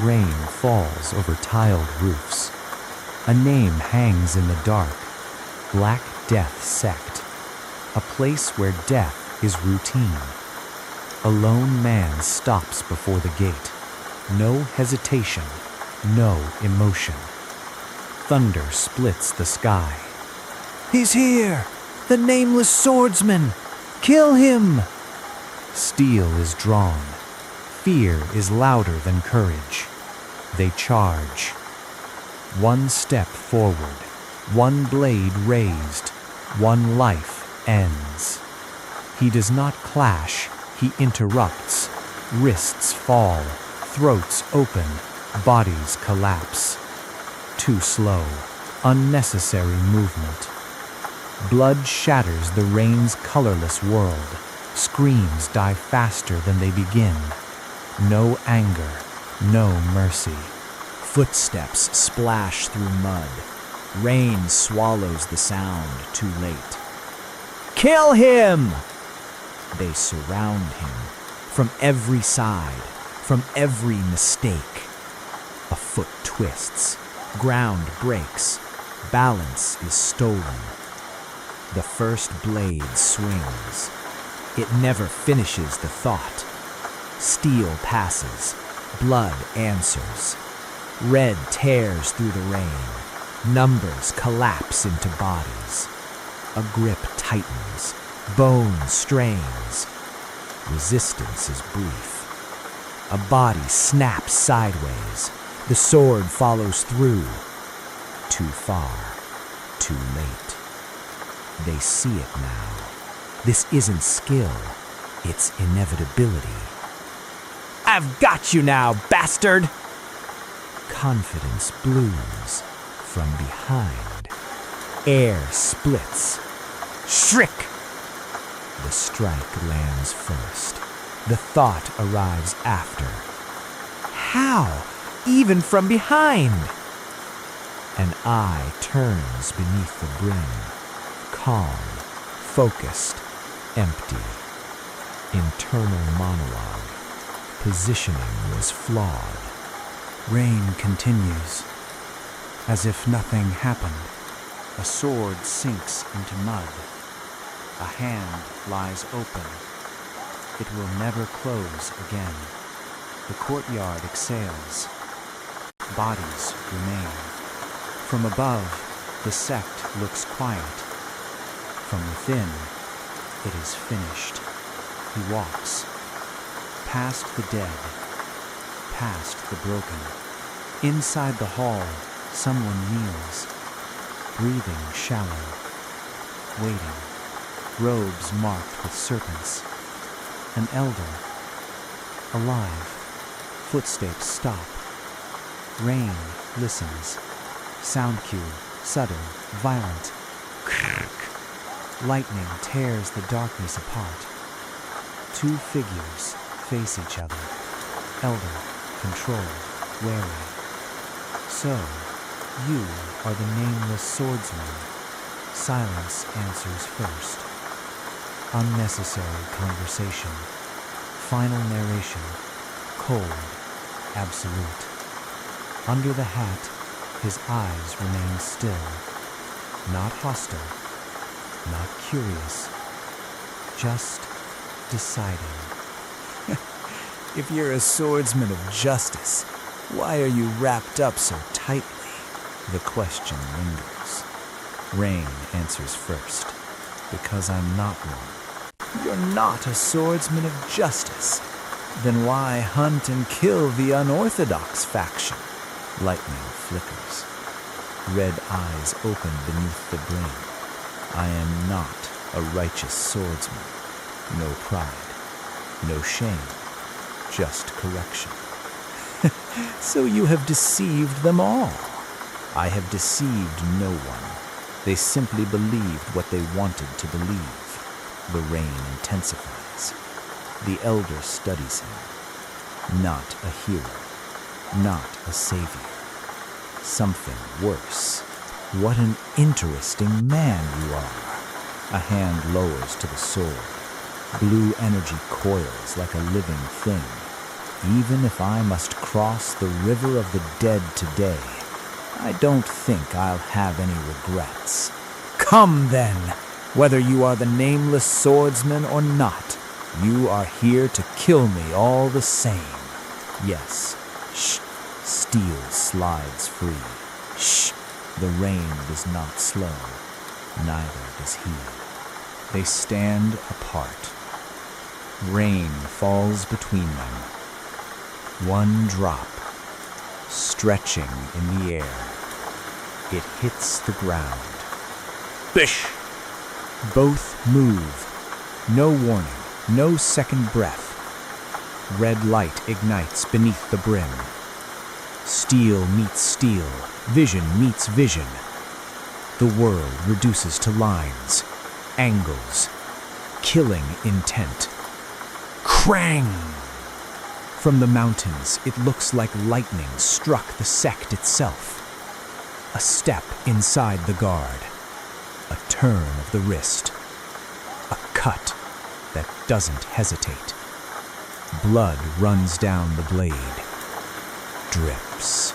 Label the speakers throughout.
Speaker 1: Rain falls over tiled roofs. A name hangs in the dark. Black Death Sect. A place where death is routine. A lone man stops before the gate. No hesitation, no emotion. Thunder splits the sky. "He's here! The nameless swordsman! Kill him!" Steel is drawn. Fear is louder than courage. They charge. One step forward, one blade raised, one life ends. He does not clash, he interrupts. Wrists fall, throats open, bodies collapse. Too slow, unnecessary movement. Blood shatters the rain's colorless world. Screams die faster than they begin. No anger, no mercy.
Speaker 2: Footsteps splash through mud. Rain swallows the sound too late. "Kill him!" They surround him from every side, from every mistake. A foot twists, ground breaks, balance is stolen. The first blade swings. It never finishes the thought. Steel passes, blood answers. Red tears through the rain. Numbers collapse into bodies. A grip tightens, bone strains. Resistance is brief. A body snaps sideways. The sword follows through. Too far, too late. They see it now. This isn't skill, it's inevitability. "I've got you now, bastard!" Confidence blooms from behind. Air splits. Shriek! The strike lands first. The thought arrives after. How? Even from behind? An eye turns beneath the brim. Calm, focused, empty. Internal monologue. Positioning was flawed. Rain continues. As if nothing happened. A sword sinks into mud. A hand lies open. It will never close again. The courtyard exhales. Bodies remain. From above, the sect looks quiet. From within, it is finished. He walks. Past the dead. Past the broken. Inside the hall, someone kneels. Breathing shallow. Waiting. Robes marked with serpents. An elder. Alive. Footsteps stop. Rain listens. Sound cue. Sudden. Violent. Lightning tears the darkness apart. Two figures face each other. Elder. Controlled. Wary. So, you are the nameless swordsman. Silence answers first. Unnecessary conversation. Final narration. Cold. Absolute. Under the hat, his eyes remain still. Not hostile. Not curious. Just deciding. If you're a swordsman of justice, why are you wrapped up so tightly? The question lingers. Rain answers first. Because I'm not one. You're not a swordsman of justice. Then why hunt and kill the unorthodox faction? Lightning flickers. Red eyes open beneath the brain. I am not a righteous swordsman. No pride. No shame. Just correction. So you have deceived them all. I have deceived no one. They simply believed what they wanted to believe. The rain intensifies. The elder studies him. Not a hero. Not a savior. Something worse. What an interesting man you are. A hand lowers to the sword. Blue energy coils like a living thing.
Speaker 3: Even if I must cross the river of the dead today, I don't think I'll have any regrets. Come then, whether you are the nameless swordsman or not, you are here to kill me all the same. Yes, shh, steel slides free. Shh, the rain does not slow, neither does he. They stand apart. Rain falls between them. One drop, stretching in the air. It hits the ground. Bish! Both move. No warning, no second breath. Red light ignites beneath the brim. Steel meets steel, vision meets vision. The world reduces to lines, angles, killing intent. Krang! From the mountains, it looks like lightning struck the sect itself. A step inside the guard. A turn of the wrist. A cut that doesn't hesitate. Blood runs down the blade. Drips.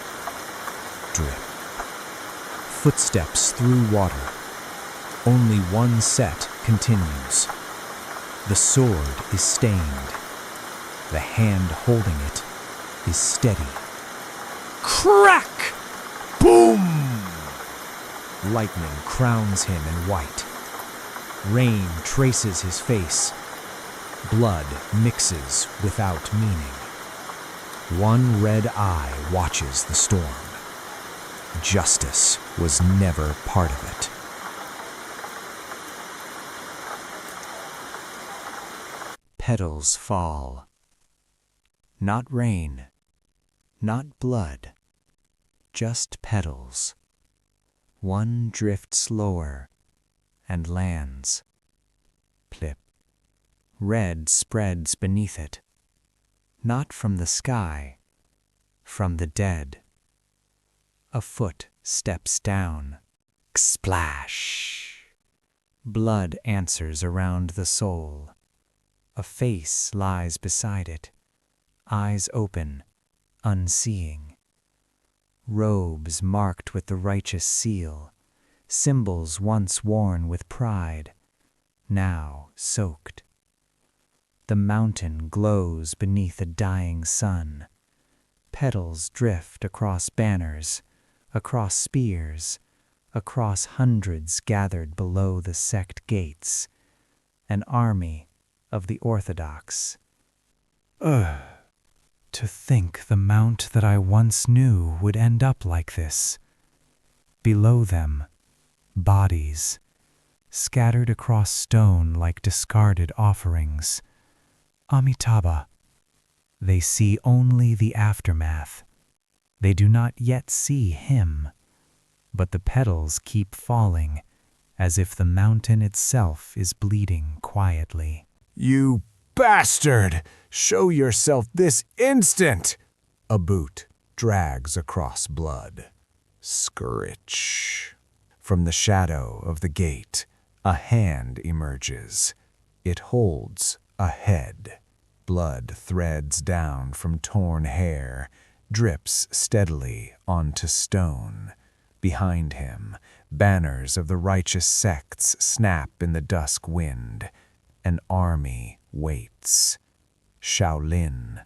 Speaker 3: Drip. Footsteps through water. Only one set continues. The sword is stained. The hand holding it is steady. Crack! Boom! Lightning crowns him in white. Rain traces his face. Blood mixes without meaning. One red eye watches the storm. Justice was never part of it. Petals fall. Not rain, not blood, just petals. One drifts lower and lands. Plip. Red spreads beneath it. Not from the sky, from the dead. A foot steps down. Splash. Blood answers around the soul. A face lies beside it. Eyes open, unseeing. Robes marked with the righteous seal, symbols once worn with pride, now soaked. The mountain glows beneath a dying sun. Petals drift across banners, across spears, across hundreds gathered below the sect gates. An army of the Orthodox. Ugh. To think the mount that I once knew would end up like this. Below them, bodies, scattered across stone like discarded offerings. Amitabha. They see only the aftermath. They do not yet see him, but the petals keep falling, as if the mountain itself is bleeding quietly.
Speaker 4: You bastard! Show yourself this instant! A boot drags across blood. Scritch. From the shadow of the gate, a hand emerges. It holds a head. Blood threads down from torn hair, drips steadily onto stone. Behind him, banners of the righteous sects snap in the dusk wind. An army waits. Shaolin,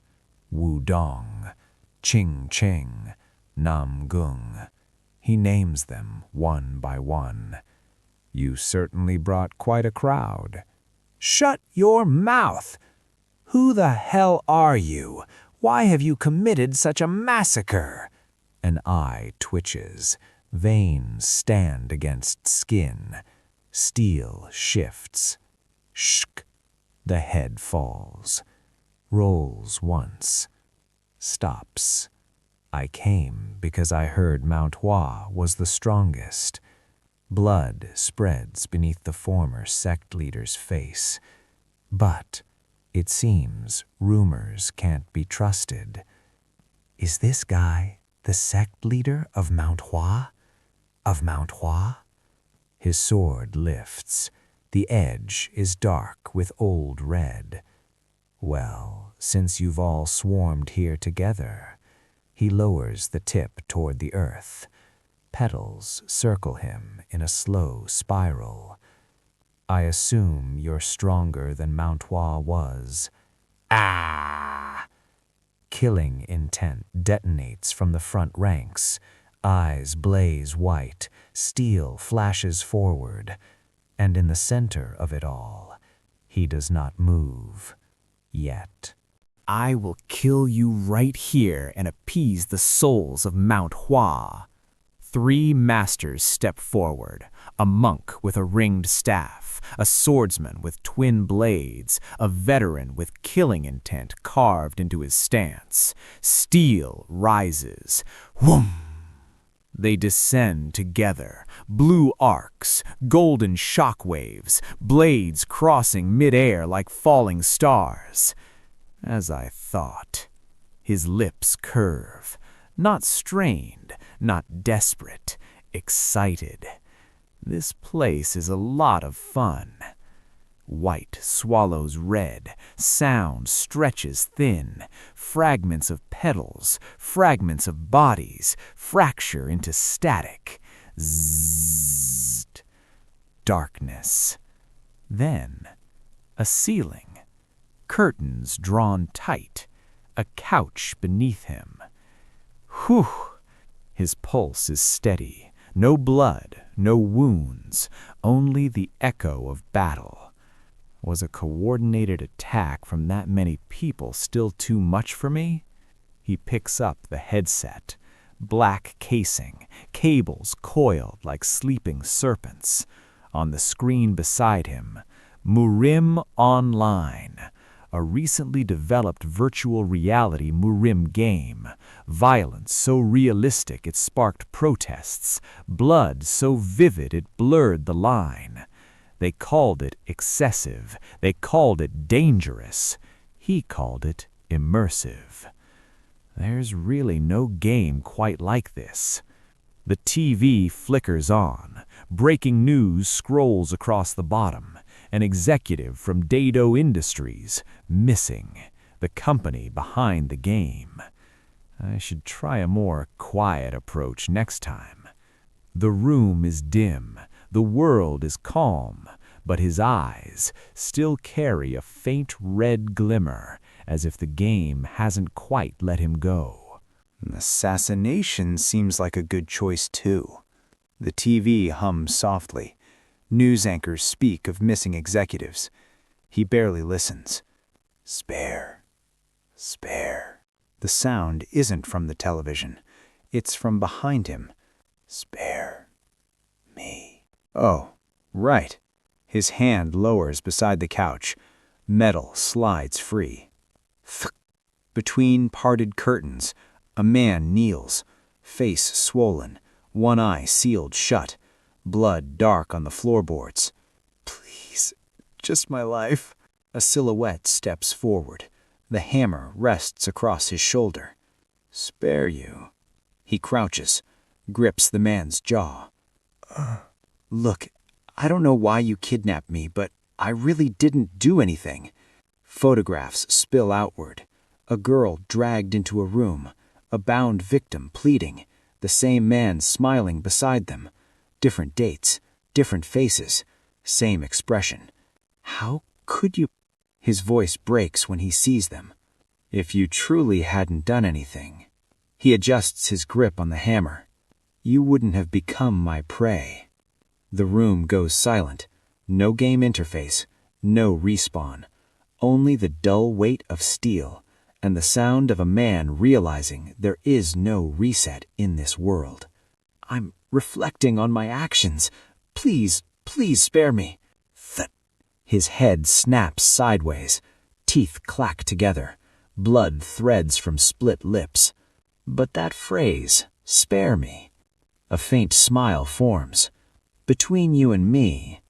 Speaker 4: Wudong, Ching Ching, Nam Gung. He names them one by one. You certainly brought quite a crowd. Shut your mouth! Who the hell are you? Why have you committed such a massacre? An eye twitches. Veins stand against skin. Steel shifts. Shk! The head falls. Rolls once. Stops. I came because I heard Manhwa was the strongest. Blood spreads beneath the former sect leader's face. But it seems rumors can't be trusted. Is this guy the sect leader of Manhwa? Of Manhwa? His sword lifts. The edge is dark with old red. Well,
Speaker 1: since you've all swarmed here together. He lowers the tip toward the earth. Petals circle him in a slow spiral. I assume you're stronger than Manhwa was. Ah! Killing intent detonates from the front ranks. Eyes blaze white, steel flashes forward, and in the center of it all, he does not move. Yet.
Speaker 3: I will kill you right here and appease the souls of Mount Hua. 3 masters step forward, a monk with a ringed staff, a swordsman with twin blades, a veteran with killing intent carved into his stance. Steel rises. Whoom! They descend together, blue arcs, golden shockwaves, blades crossing mid-air like falling stars. As I thought, his lips curve, not strained, not desperate, excited. This place is a lot of fun. White swallows red, sound stretches thin, fragments of petals, fragments of bodies, fracture into static. Zzzt. Darkness. Then, a ceiling. Curtains drawn tight, a couch beneath him. Whew! His pulse is steady, no blood, no wounds, only the echo of battle. Was a coordinated attack from that many people still too much for me? He picks up the headset. Black casing, cables coiled like sleeping serpents. On the screen beside him, Murim Online, a recently developed virtual reality Murim game. Violence so realistic it sparked protests, blood so vivid it blurred the line. They called it excessive, they called it dangerous, he called it immersive. There's really no game quite like this. The TV flickers on, breaking news scrolls across the bottom. An executive from Dado Industries, missing, the company behind the game. I should try a more quiet approach next time. The room is dim, the world is calm, but his eyes still carry a faint red glimmer, as if the game hasn't quite let him go.
Speaker 5: Assassination seems like a good choice too. The TV hums softly. News anchors speak of missing executives. He barely listens. Spare. Spare. The sound isn't from the television. It's from behind him. Spare me. Oh, right. His hand lowers beside the couch. Metal slides free. Between parted curtains, a man kneels, face swollen, one eye sealed shut, blood dark on the floorboards. Please, just my life. A silhouette steps forward. The hammer rests across his shoulder. Spare you. He crouches, grips the man's jaw. Look, I don't know why you kidnapped me, but I really didn't do anything. Photographs spill outward. A girl dragged into a room, a bound victim pleading, the same man smiling beside them. Different dates, different faces, same expression. How could you? His voice breaks when he sees them. If you truly hadn't done anything. He adjusts his grip on the hammer. You wouldn't have become my prey. The room goes silent. No game interface, no respawn. Only the dull weight of steel and the sound of a man realizing there is no reset in this world. I'm reflecting on my actions. Please, please spare me. His head snaps sideways. Teeth clack together. Blood threads from split lips. But that phrase, spare me. A faint smile forms. Between you and me.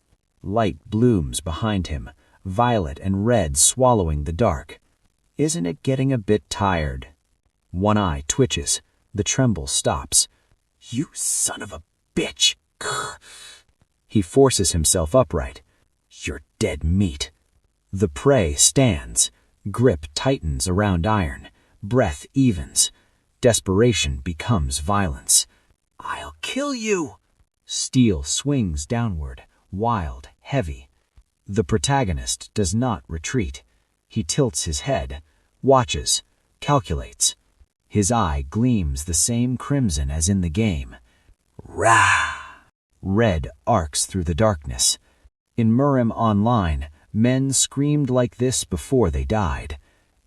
Speaker 5: Light blooms behind him, violet and red swallowing the dark. Isn't it getting a bit tired? One eye twitches. The tremble stops. You son of a bitch. He forces himself upright. You're dead meat. The prey stands,
Speaker 3: Grip tightens around iron. Breath evens. Desperation becomes violence. "I'll kill you!" Steel swings downward, wild, heavy. The protagonist does not retreat. He tilts his head, watches, calculates. His eye gleams the same crimson as in the game. Rah! Red arcs through the darkness. In Murim Online, men screamed like this before they died.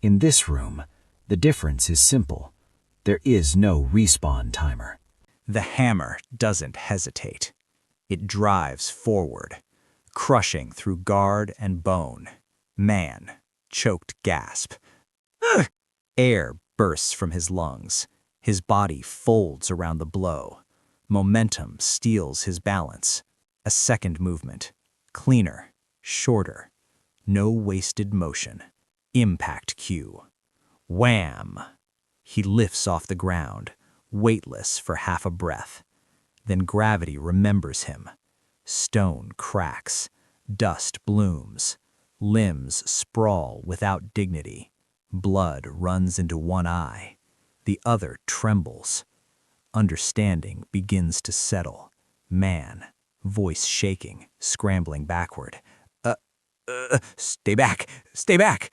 Speaker 3: In this room, the difference is simple. There is no respawn timer.
Speaker 5: The hammer doesn't hesitate. It drives forward, crushing through guard and bone. Man, choked gasp. Ugh! Air bursts from his lungs. His body folds around the blow. Momentum steals his balance. A second movement. Cleaner, shorter. No wasted motion. Impact cue. Wham! He lifts off the ground, weightless for half a breath. Then gravity remembers him. Stone cracks. Dust blooms. Limbs sprawl without dignity. Blood runs into one eye. The other trembles. Understanding begins to settle. Man, voice shaking, scrambling backward. Stay back! Stay back!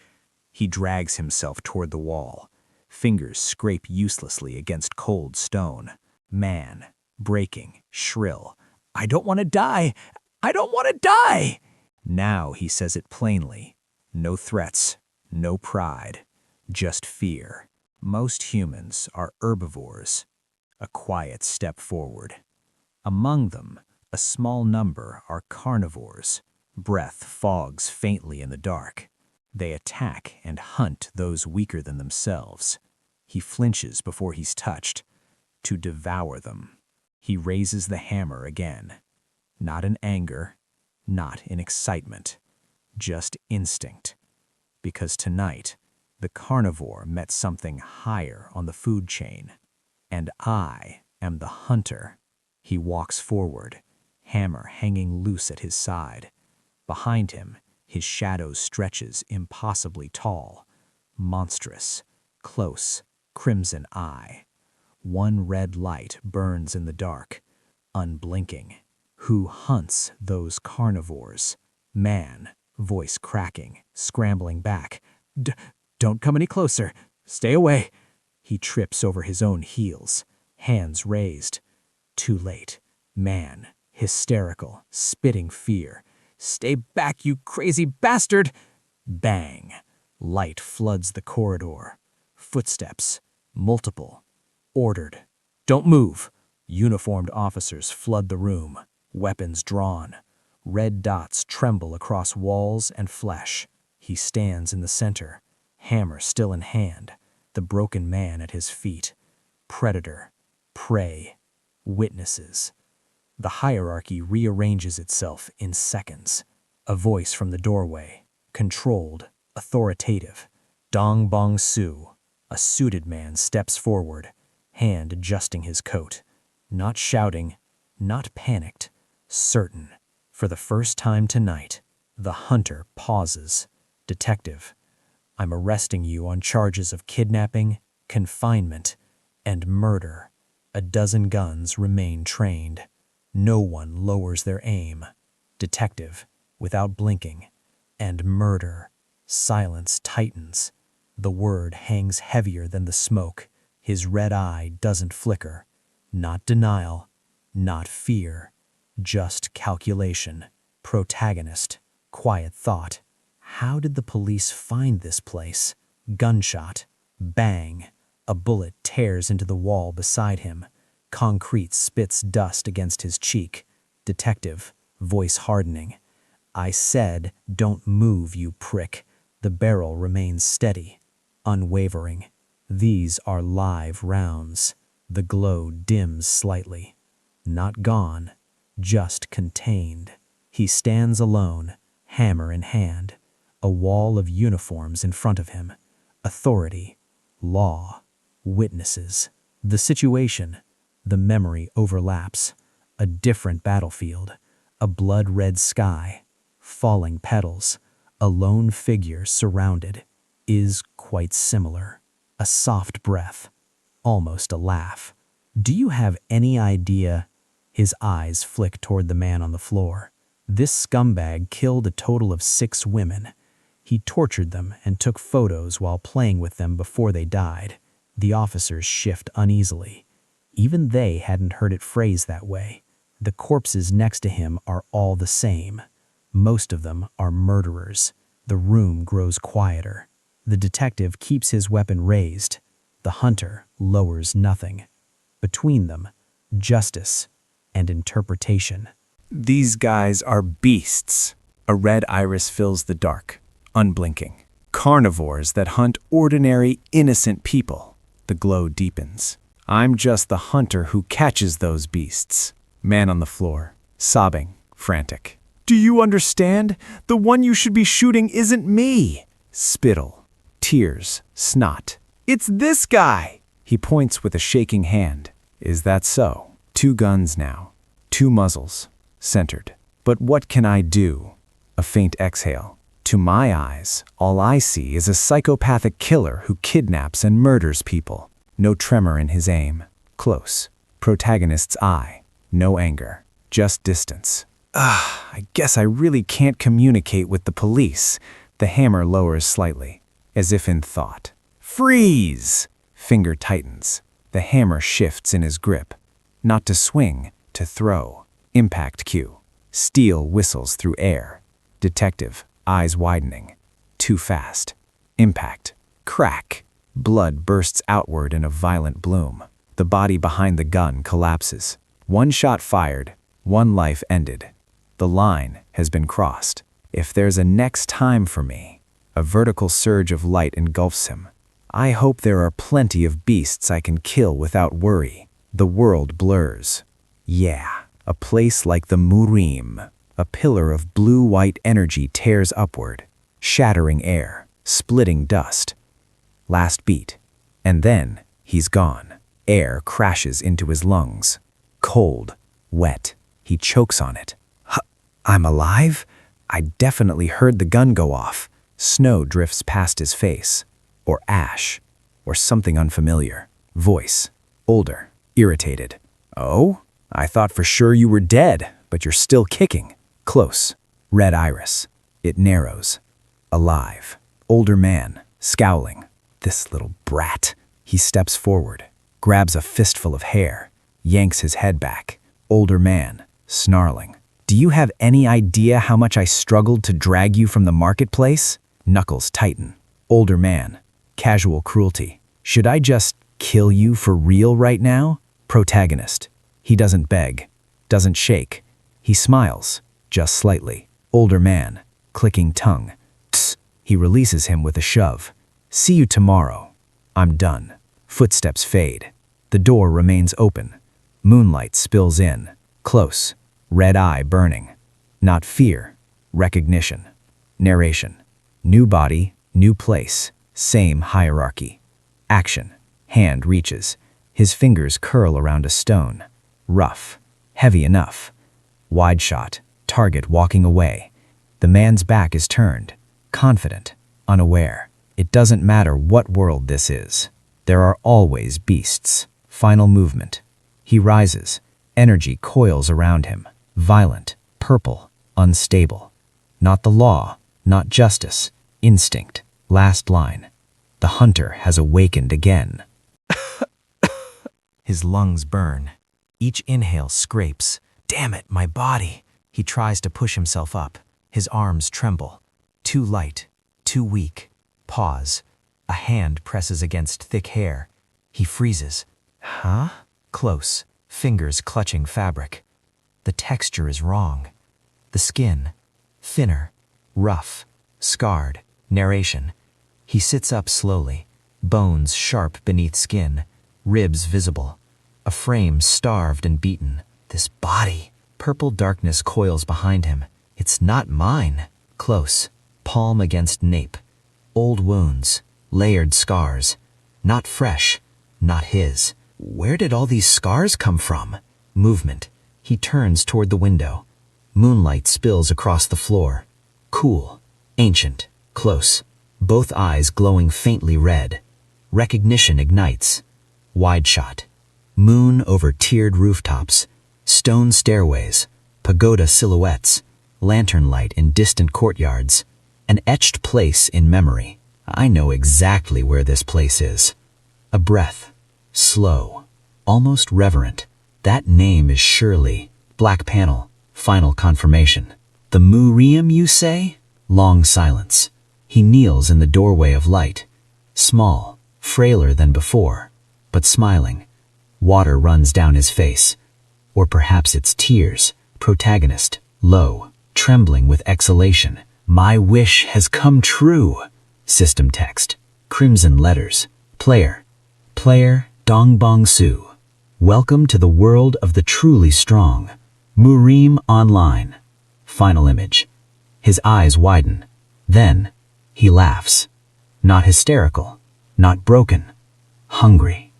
Speaker 5: He drags himself toward the wall. Fingers scrape uselessly against cold stone. Man, breaking, shrill. I don't want to die! I don't want to die! Now he says it plainly. No threats, no pride, just fear. Most humans are herbivores. A quiet step forward. Among them, a small number are carnivores. Breath fogs faintly in the dark. They attack and hunt those weaker than themselves. He flinches before he's touched. To devour them. He raises the hammer again. Not in anger, not in excitement. Just instinct. Because tonight, the carnivore met something higher on the food chain. And I am the hunter. He walks forward, hammer hanging loose at his side. Behind him, his shadow stretches impossibly tall, monstrous, close, crimson eye. One red light burns in the dark, unblinking. Who hunts those carnivores? Man, voice cracking, scrambling back. Don't come any closer. Stay away. He trips over his own heels, hands raised. Too late. Man, hysterical, spitting fear. Stay back, you crazy bastard! Bang. Light floods the corridor. Footsteps. Multiple. Ordered. Don't move. Uniformed officers flood the room, weapons drawn. Red dots tremble across walls and flesh. He stands in the center, hammer still in hand, the broken man at his feet. Predator. Prey. Witnesses. The hierarchy rearranges itself in seconds. A voice from the doorway, controlled, authoritative. Dong Bong Su. A suited man steps forward, hand adjusting his coat. Not shouting, not panicked, certain. For the first time tonight, the hunter pauses. Detective, I'm arresting you on charges of kidnapping, confinement, and murder. A dozen guns remain trained. No one lowers their aim. Detective, without blinking. And murder. Silence tightens. The word hangs heavier than the smoke. His red eye doesn't flicker. Not denial, not fear. Just calculation. Protagonist. Quiet thought. How did the police find this place? Gunshot. Bang. A bullet tears into the wall beside him. Concrete spits dust against his cheek. Detective, voice hardening. I said, don't move, you prick. The barrel remains steady, unwavering. These are live rounds. The glow dims slightly. Not gone, just contained. He stands alone, hammer in hand. A wall of uniforms in front of him. Authority, law, witnesses. The situation. The memory overlaps. A different battlefield. A blood-red sky. Falling petals. A lone figure surrounded.
Speaker 2: is quite similar. A soft breath, almost a laugh. Do you have any idea? His eyes flick toward the man on the floor. This scumbag killed a total of 6 women. He tortured them and took photos while playing with them before they died. The officers shift uneasily. Even they hadn't heard it phrased that way. The corpses next to him are all the same. Most of them are murderers. The room grows quieter. The detective keeps his weapon raised. The hunter lowers nothing. Between them, justice and interpretation.
Speaker 3: These guys are beasts. A red iris fills the dark, unblinking. Carnivores that hunt ordinary, innocent people. The glow deepens. I'm just the hunter who catches those beasts. Man on the floor, sobbing, frantic. Do you understand? The one you should be shooting isn't me. Spittle, tears, snot. It's this guy. He points with a shaking hand. Is that so? 2 guns now. 2 muzzles. Centered. But what can I do? A faint exhale. To my eyes, all I see is a psychopathic killer who kidnaps and murders people. No tremor in his aim. Close. Protagonist's eye. No anger. Just distance. I guess I really can't communicate with the police. The hammer lowers slightly, as if in thought. Freeze! Finger tightens. The hammer shifts in his grip. Not to swing, to throw. Impact cue. Steel whistles through air. Detective, eyes widening. Too fast. Impact. Crack. Blood bursts outward in a violent bloom. The body behind the gun collapses. 1 shot fired, 1 life ended. The line has been crossed. If there's a next time for me, a vertical surge of light engulfs him. I hope there are plenty of beasts I can kill without worry. The world blurs. Yeah, a place like the Murim. A pillar of blue-white energy tears upward, shattering air, splitting dust. Last beat, and then he's gone. Air crashes into his lungs. Cold, wet. He chokes on it. I'm alive? I definitely heard the gun go off. Snow drifts past his face. Or ash. Or something unfamiliar. Voice. Older. Irritated. Oh? I thought for sure you were dead, but you're still kicking. Close. Red iris. It narrows. Alive. Older man. Scowling. This little brat. He steps forward. Grabs a fistful of hair. Yanks his head back. Older man. Snarling. Do you have any idea how much I struggled to drag you from the marketplace? Knuckles tighten. Older man. Casual cruelty. Should I just kill you for real right now? Protagonist. He doesn't beg. Doesn't shake. He smiles. Just slightly. Older man. Clicking tongue. Tss. He releases him with a shove. See you tomorrow. I'm done. Footsteps fade. The door remains open. Moonlight spills in. Close. Red eye burning. Not fear. Recognition. Narration. New body, new place. Same hierarchy. Action. Hand reaches. His fingers curl around a stone. Rough. Heavy enough. Wide shot. Target walking away. The man's back is turned. Confident. Unaware. It doesn't matter what world this is. There are always beasts. Final movement. He rises. Energy coils around him. Violent. Purple. Unstable. Not the law. Not justice. Instinct. Last line. The hunter has awakened again. His lungs burn. Each inhale scrapes. Damn it, my body. He tries to push himself up. His arms tremble. Too light. Too weak. Pause. A hand presses against thick hair. He freezes. Huh? Close. Fingers clutching fabric. The texture is wrong. The skin. Thinner. Rough. Scarred. Narration. He sits up slowly. Bones sharp beneath skin. Ribs visible. A frame starved and beaten. This body. Purple darkness coils behind him. It's not mine. Close. Palm against nape. Old wounds. Layered scars. Not fresh. Not his. Where did all these scars come from? Movement. He turns toward the window. Moonlight spills across the floor. Cool. Ancient. Close.
Speaker 6: both eyes glowing faintly red. Recognition ignites. Wide shot. Moon over tiered rooftops, stone stairways, pagoda silhouettes, lantern light in distant courtyards. An etched place in memory. I know exactly where this place is. A breath. Slow. Almost reverent. That name is surely. Black panel. Final confirmation. The Murim, you say? Long silence. He kneels in the doorway of light. Small, frailer than before, but smiling. Water runs down his face. Or perhaps it's tears. Protagonist. Low, trembling with exhalation. My wish has come true. System text. Crimson letters. Player. Player Dongbong Su. Welcome to the world of the truly strong. Murim online. Final image. His eyes widen. Then, he laughs. Not hysterical. Not broken. Hungry.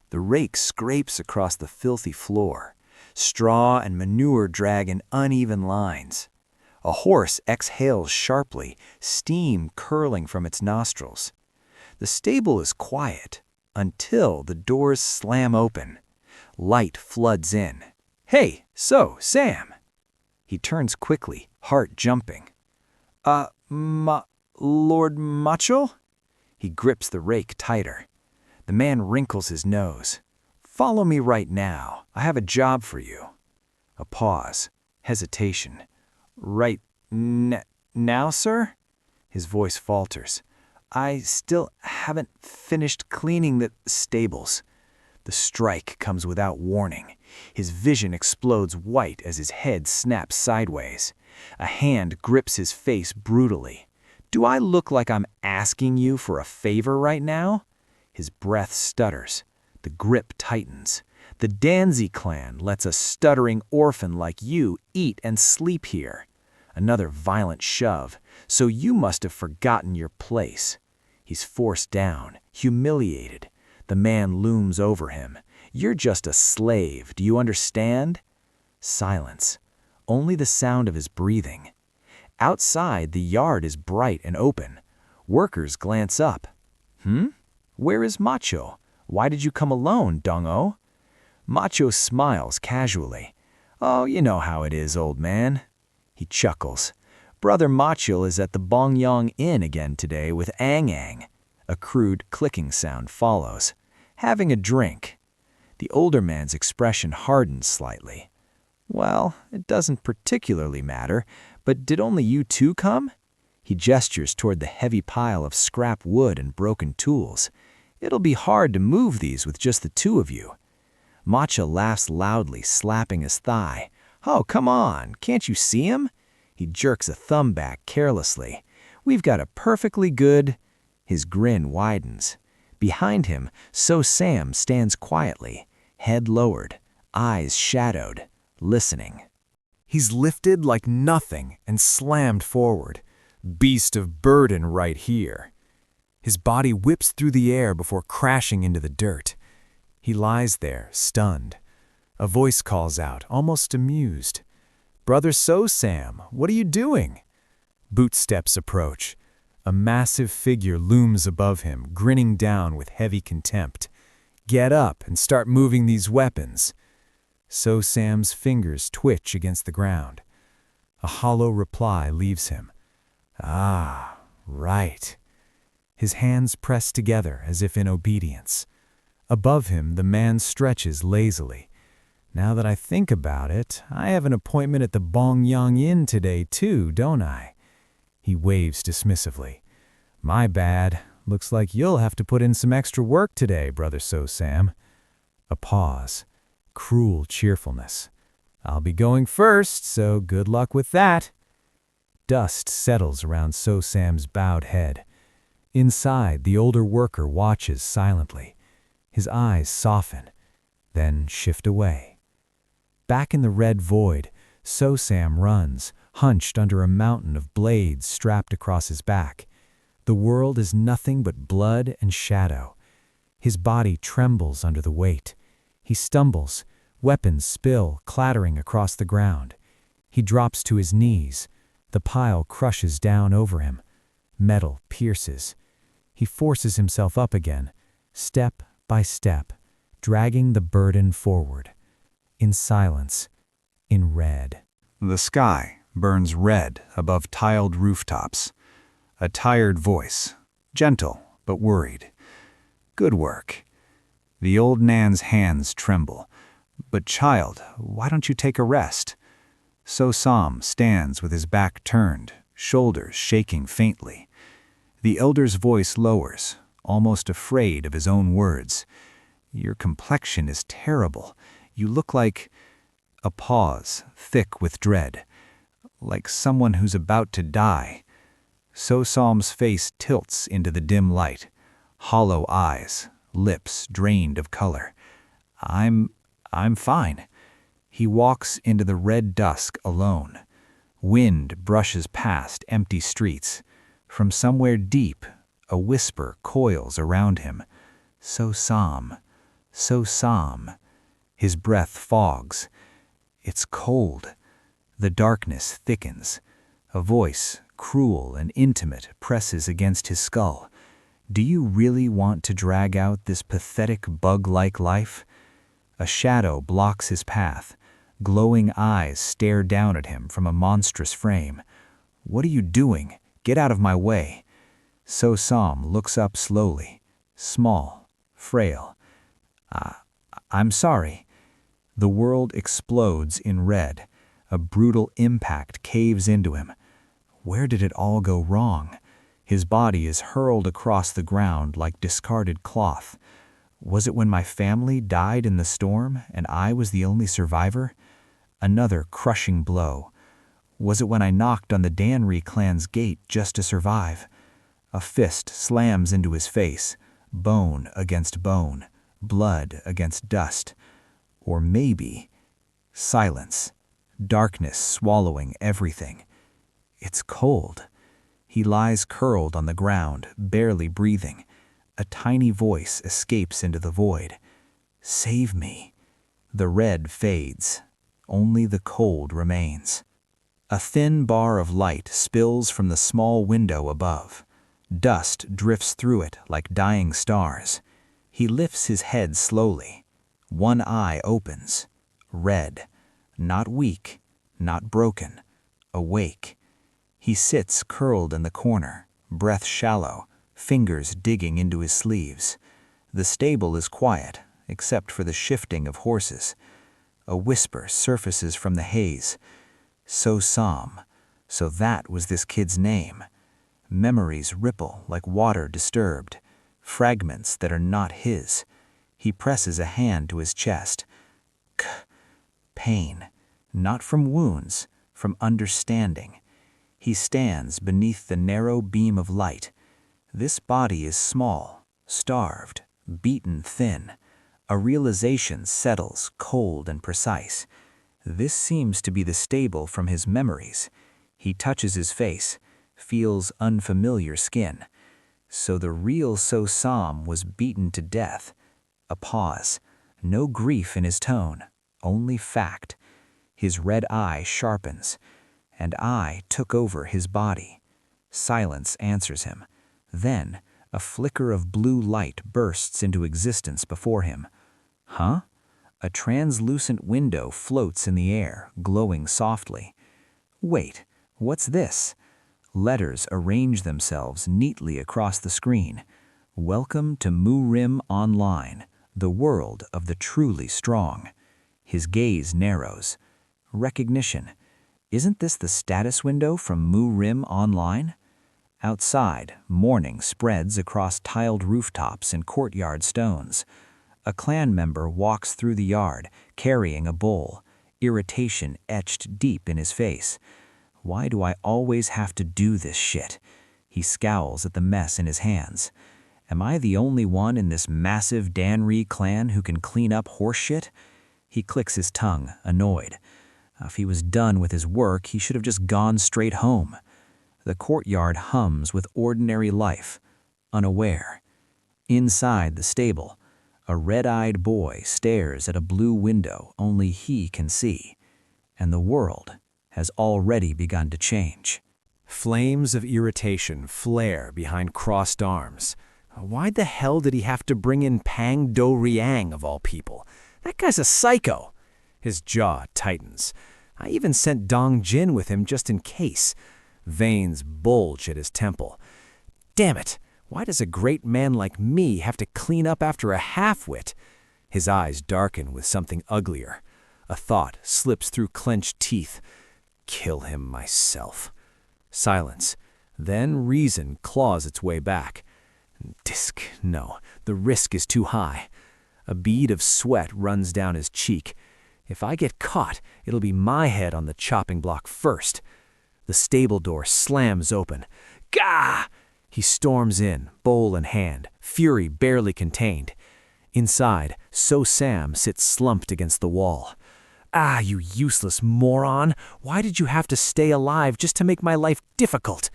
Speaker 5: The rake scrapes across the filthy floor. Straw and manure drag in uneven lines. A horse exhales sharply, steam curling from its nostrils. The stable is quiet until the doors slam open. Light floods in. Hey, so, Sam! He turns quickly, heart jumping. Lord Macho? He grips the rake tighter. The man wrinkles his nose. Follow me right now. I have a job for you. A pause. Hesitation. Right now, sir? His voice falters. I still haven't finished cleaning the stables. The strike comes without warning. His vision explodes white as his head snaps sideways. A hand grips his face brutally. Do I look like I'm asking you for a favor right now? His breath stutters. The grip tightens. The Danzi clan lets a stuttering orphan like you eat and sleep here. Another violent shove. So you must have forgotten your place. He's forced down, humiliated. The man looms over him. You're just a slave, do you understand? Silence. Only the sound of his breathing. Outside, the yard is bright and open. Workers glance up. Where is Macho? Why did you come alone, Dong-o? Macho smiles casually. Oh, you know how it is, old man. He chuckles. Brother Macho is at the Bongyang Inn again today with Ang-Ang. A crude clicking sound follows. Having a drink. The older man's expression hardens slightly. Well, it doesn't particularly matter, but did only you two come? He gestures toward the heavy pile of scrap wood and broken tools. It'll be hard to move these with just the two of you. Macha laughs loudly, slapping his thigh. Oh, come on, can't you see him? He jerks a thumb back carelessly. We've got a perfectly good... His grin widens. Behind him, So Sam stands quietly, head lowered, eyes shadowed, listening.
Speaker 4: He's lifted like nothing and slammed forward. Beast of burden right here. His body whips through the air before crashing into the dirt. He lies there, stunned. A voice calls out, almost amused. Brother So Sam, what are you doing? Bootsteps approach. A massive figure looms above him, grinning down with heavy contempt. Get up and start moving these weapons. So Sam's fingers twitch against the ground. A hollow reply leaves him. Ah, right. His hands press together as if in obedience. Above him, the man stretches lazily. Now that I think about it, I have an appointment at the Bongyang Inn today too, don't I? He waves dismissively. My bad. Looks like you'll have to put in some extra work today, Brother So Sam. A pause. Cruel cheerfulness. I'll be going first, so good luck with that. Dust settles around So Sam's bowed head. Inside, the older worker watches silently. His eyes soften, then shift away. Back in the red void, So Sam runs, hunched under a mountain of blades strapped across his back. The world is nothing but blood and shadow. His body trembles under the weight. He stumbles, weapons spill, clattering across the ground.
Speaker 1: He drops to his knees. The pile crushes down over him. Metal pierces. He forces himself up again, step by step, dragging the burden forward. In silence, in red.
Speaker 5: The sky burns red above tiled rooftops. A tired voice, gentle but worried. Good work. The old Nan's hands tremble. But child, why don't you take a rest? So Sam stands with his back turned, shoulders shaking faintly. The elder's voice lowers, almost afraid of his own words. Your complexion is terrible. You look like... A pause, thick with dread. Like someone who's about to die. So Sam's face tilts into the dim light. Hollow eyes, lips drained of color. I'm fine. He walks into the red dusk alone. Wind brushes past empty streets. From somewhere deep, a whisper coils around him. So Sam. His breath fogs. It's cold. The darkness thickens. A voice, cruel and intimate, presses against his skull. Do you really want to drag out this pathetic bug-like life? A shadow blocks his path. Glowing eyes stare down at him from a monstrous frame. What are you doing? Get out of my way. So Sam looks up slowly. Small, frail. I'm sorry. The world explodes in red. A brutal impact caves into him. Where did it all go wrong? His body is hurled across the ground like discarded cloth. Was it when my family died in the storm and I was the only survivor? Another crushing blow. Was it when I knocked on the Danri clan's gate just to survive? A fist slams into his face, bone against bone, blood against dust. Or maybe silence, darkness swallowing everything. It's cold. He lies curled on the ground, barely breathing. A tiny voice escapes into the void. Save me. The red fades. Only the cold remains. A thin bar of light spills from the small window above. Dust drifts through it like dying stars. He lifts his head slowly. One eye opens. Red. Not weak, not broken. Awake. He sits curled in the corner, breath shallow, fingers digging into his sleeves. The stable is quiet, except for the shifting of horses. A whisper surfaces from the haze. So Sam. So that was this kid's name. Memories ripple like water disturbed. Fragments that are not his. He presses a hand to his chest. Pain. Not from wounds, from understanding. He stands beneath the narrow beam of light. This body is small, starved, beaten thin. A realization settles, cold and precise. This seems to be the stable from his memories. He touches his face, feels unfamiliar skin. So the real So Sam was beaten to death. A pause. No grief in his tone, only fact. His red eye sharpens, and I took over his body. Silence answers him. Then, a flicker of blue light bursts into existence before him. Huh? A translucent window floats in the air, glowing softly. Wait, what's this? Letters arrange themselves neatly across the screen. Welcome to Murim Online, the world of the truly strong. His gaze narrows. Recognition. Isn't this the status window from Murim Online? Outside, morning spreads across tiled rooftops and courtyard stones. A clan member walks through the yard, carrying a bowl, irritation etched deep in his face. Why do I always have to do this shit? He scowls at the mess in his hands. Am I the only one in this massive Danri clan who can clean up horse shit? He clicks his tongue, annoyed. If he was done with his work, he should have just gone straight home. The courtyard hums with ordinary life, unaware. Inside the stable, a red-eyed boy stares at a blue window only he can see, and the world
Speaker 1: has already begun to change. Flames of irritation flare behind crossed arms. Why the hell did he have to bring in Pang Do-riang of all people? That guy's a psycho. His jaw tightens. I even sent Dong Jin with him just in case. Veins bulge at his temple. Damn it! Why does a great man like me have to clean up after a half-wit? His eyes darken with something uglier. A thought slips through clenched teeth. Kill him myself. Silence. Then reason claws its way back. Disc, no, the risk is too high. A bead of sweat runs down his cheek. If I get caught, it'll be my head on the chopping block first. The stable door slams open. Gah! He storms in, bowl in hand, fury barely contained. Inside, So Sam sits slumped against the wall. Ah, you useless moron! Why did you have to stay alive just to make my life difficult?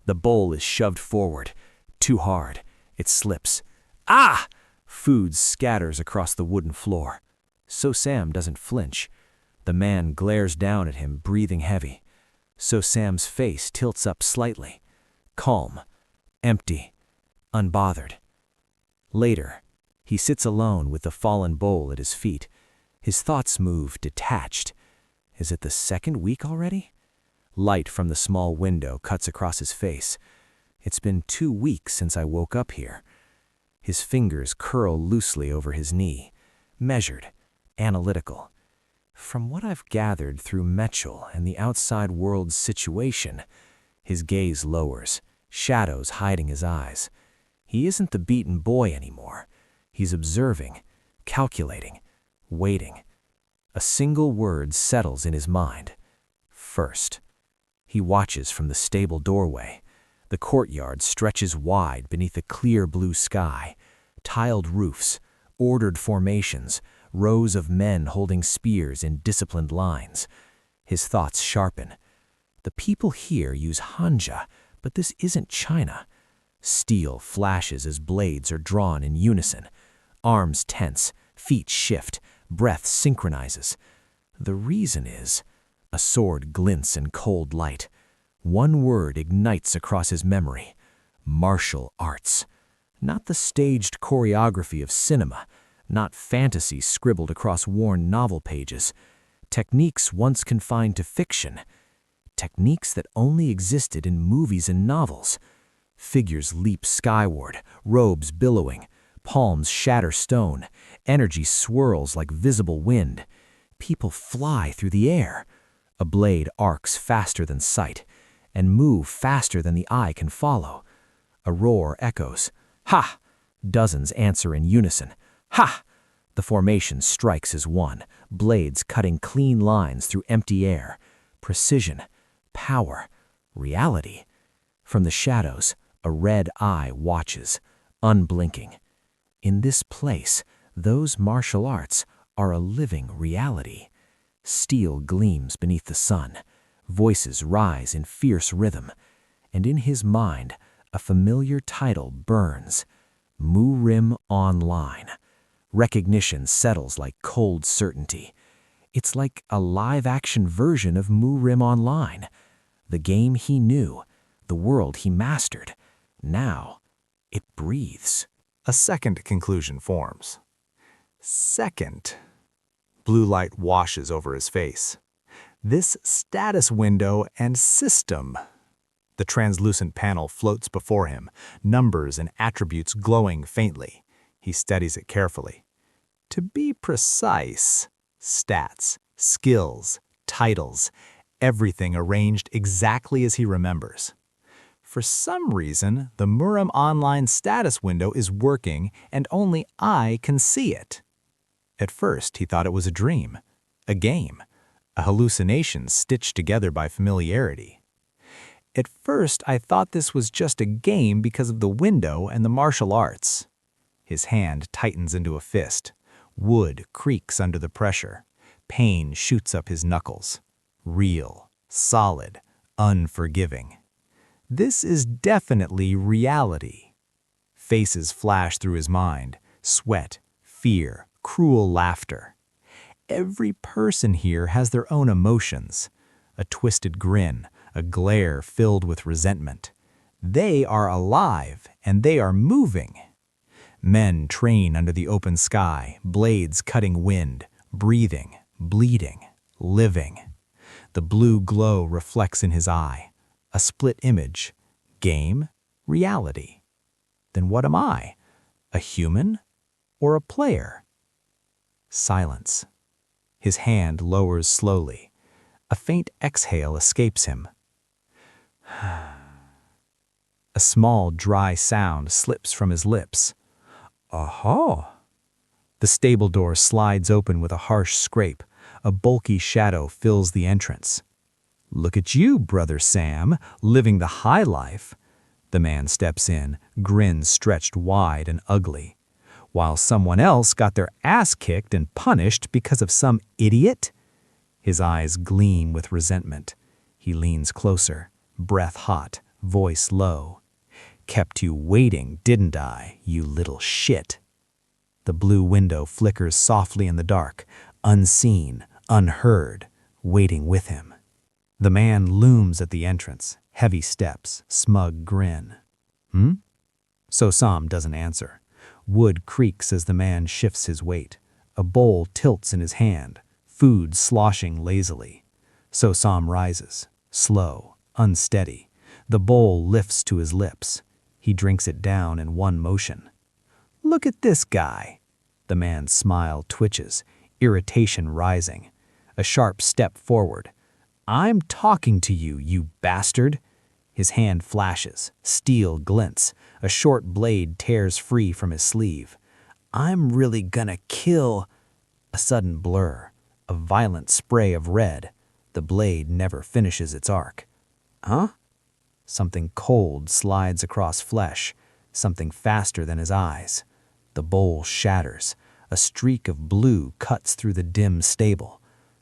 Speaker 1: The bowl is shoved forward. Too hard. It slips. Ah! Food scatters across the wooden floor. So Sam doesn't flinch. The man glares down at him, breathing heavy. So Sam's face tilts up slightly. Calm. Empty. Unbothered. Later, he sits alone with the fallen bowl at his feet. His thoughts move detached. Is it the second week already? Light from the small window cuts across his face. It's been 2 weeks since I woke up here. His fingers curl loosely over his knee, measured, analytical. From what I've gathered through Mitchell and the outside world's situation, his gaze lowers, shadows hiding his eyes. He isn't the beaten boy anymore. He's observing, calculating, waiting. A single word settles in his mind. First. He watches from the stable doorway. The courtyard stretches wide beneath a clear blue sky. Tiled roofs, ordered formations, rows of men holding spears in disciplined lines. His thoughts sharpen. The people here use hanja, but this isn't China. Steel flashes as blades are drawn in unison. Arms tense, feet shift, breath synchronizes. The reason is, a sword glints in cold light. One word ignites across his memory. Martial arts. Not the staged choreography of cinema, not fantasy scribbled across worn novel pages. Techniques once confined to fiction. Techniques that only existed in movies and novels. Figures leap skyward, robes billowing. Palms shatter stone. Energy swirls like visible wind. People fly through the air. A blade arcs faster than sight, and move faster than the eye can follow. A roar echoes. Ha! Dozens answer in unison. Ha! The formation strikes as one, blades cutting clean lines through empty air. Precision, power, reality. From the shadows, a red eye watches, unblinking. In this place, those martial arts are a living reality. Steel gleams beneath the sun. Voices rise in fierce rhythm. And in his mind, a familiar title burns. Murim Online. Recognition settles like cold certainty. It's like a live-action version of Murim Online. The game he knew, the world he mastered. Now, it breathes.
Speaker 4: A second conclusion forms. Second. Blue light washes over his face. This status window and system. The translucent panel floats before him, numbers and attributes glowing faintly. He studies it carefully. To be precise, stats, skills, titles, everything arranged exactly as he remembers. For some reason, the Murim Online status window is working and only I can see it. At first, he thought it was a dream, a game, a hallucination stitched together by familiarity. At first, I thought this was just a game because of the window and the martial arts. His hand tightens into a fist. Wood creaks under the pressure. Pain shoots up his knuckles. Real, solid, unforgiving. This is definitely reality. Faces flash through his mind. Sweat, fear, cruel laughter. Every person here has their own emotions.
Speaker 1: a twisted grin, a glare filled with resentment. They are alive, and they are moving. Men train under the open sky, blades cutting wind, breathing, bleeding, living. The blue glow reflects in his eye. A split image. Game, reality. Then what am I? A human or a player? Silence. His hand lowers slowly. A faint exhale escapes him. A small, dry sound slips from his lips. Aha! The stable door slides open with a harsh scrape. A bulky shadow fills the entrance. Look at you, Brother Sam, living the high life. The man steps in, grin stretched wide and ugly. While someone else got their ass kicked and punished because of some idiot? His eyes gleam with resentment. He leans closer, breath hot, voice low. Kept you waiting, didn't I, you little shit? The blue window flickers softly in the dark, unseen, unheard, waiting with him. The man looms at the entrance, heavy steps, smug grin. So Sam doesn't answer. Wood creaks as the man shifts his weight. A bowl tilts in his hand, food sloshing lazily. So Sam rises, slow, unsteady. The bowl lifts to his lips. He drinks it down in one motion. Look at this guy. The man's smile twitches, irritation rising. A sharp step forward. I'm talking to you, you bastard. His hand flashes, steel glints. A short blade tears free from his sleeve. I'm really gonna kill. A sudden blur, a violent spray of red. The blade never finishes its arc. Huh? Something cold slides across flesh, something faster than his eyes. The bowl shatters. A streak of blue cuts through the dim stable.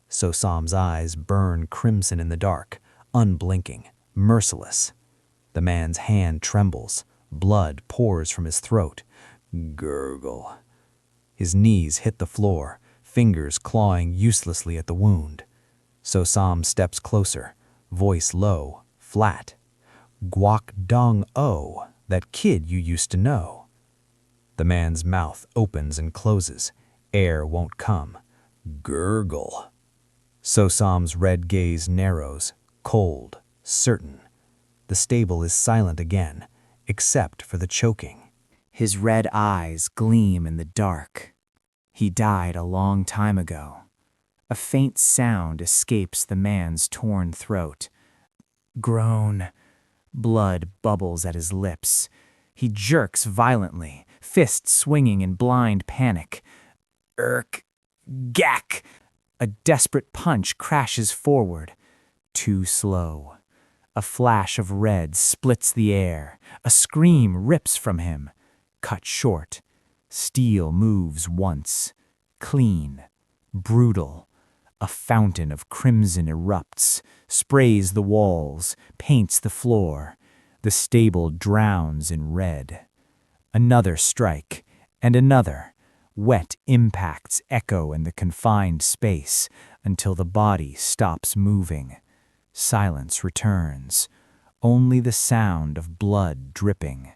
Speaker 1: So Sam's eyes burn crimson in the dark, unblinking, merciless. The man's hand trembles. Blood pours from his throat. Gurgle. His knees hit the floor, fingers clawing uselessly at the wound. So Sam steps closer, voice low, flat. Guak Dong O, that kid you used to know. The man's mouth opens and closes. Air won't come. Gurgle. So Sam's red gaze narrows, cold, certain. The stable is silent again, except for the choking.
Speaker 3: His red eyes gleam in the dark. He died a long time ago. A faint sound escapes the man's torn throat. Groan. Blood bubbles at his lips. He jerks violently, fist swinging in blind panic. Gack! A desperate punch crashes forward. Too slow. A flash of red splits the air. A scream rips from him. Cut short. Steel moves once. Clean. Brutal. A fountain of crimson erupts, sprays the walls, paints the floor. The stable drowns in red. Another strike, and another. Wet impacts echo in the confined space until the body stops moving. Silence returns. Only the sound of blood dripping.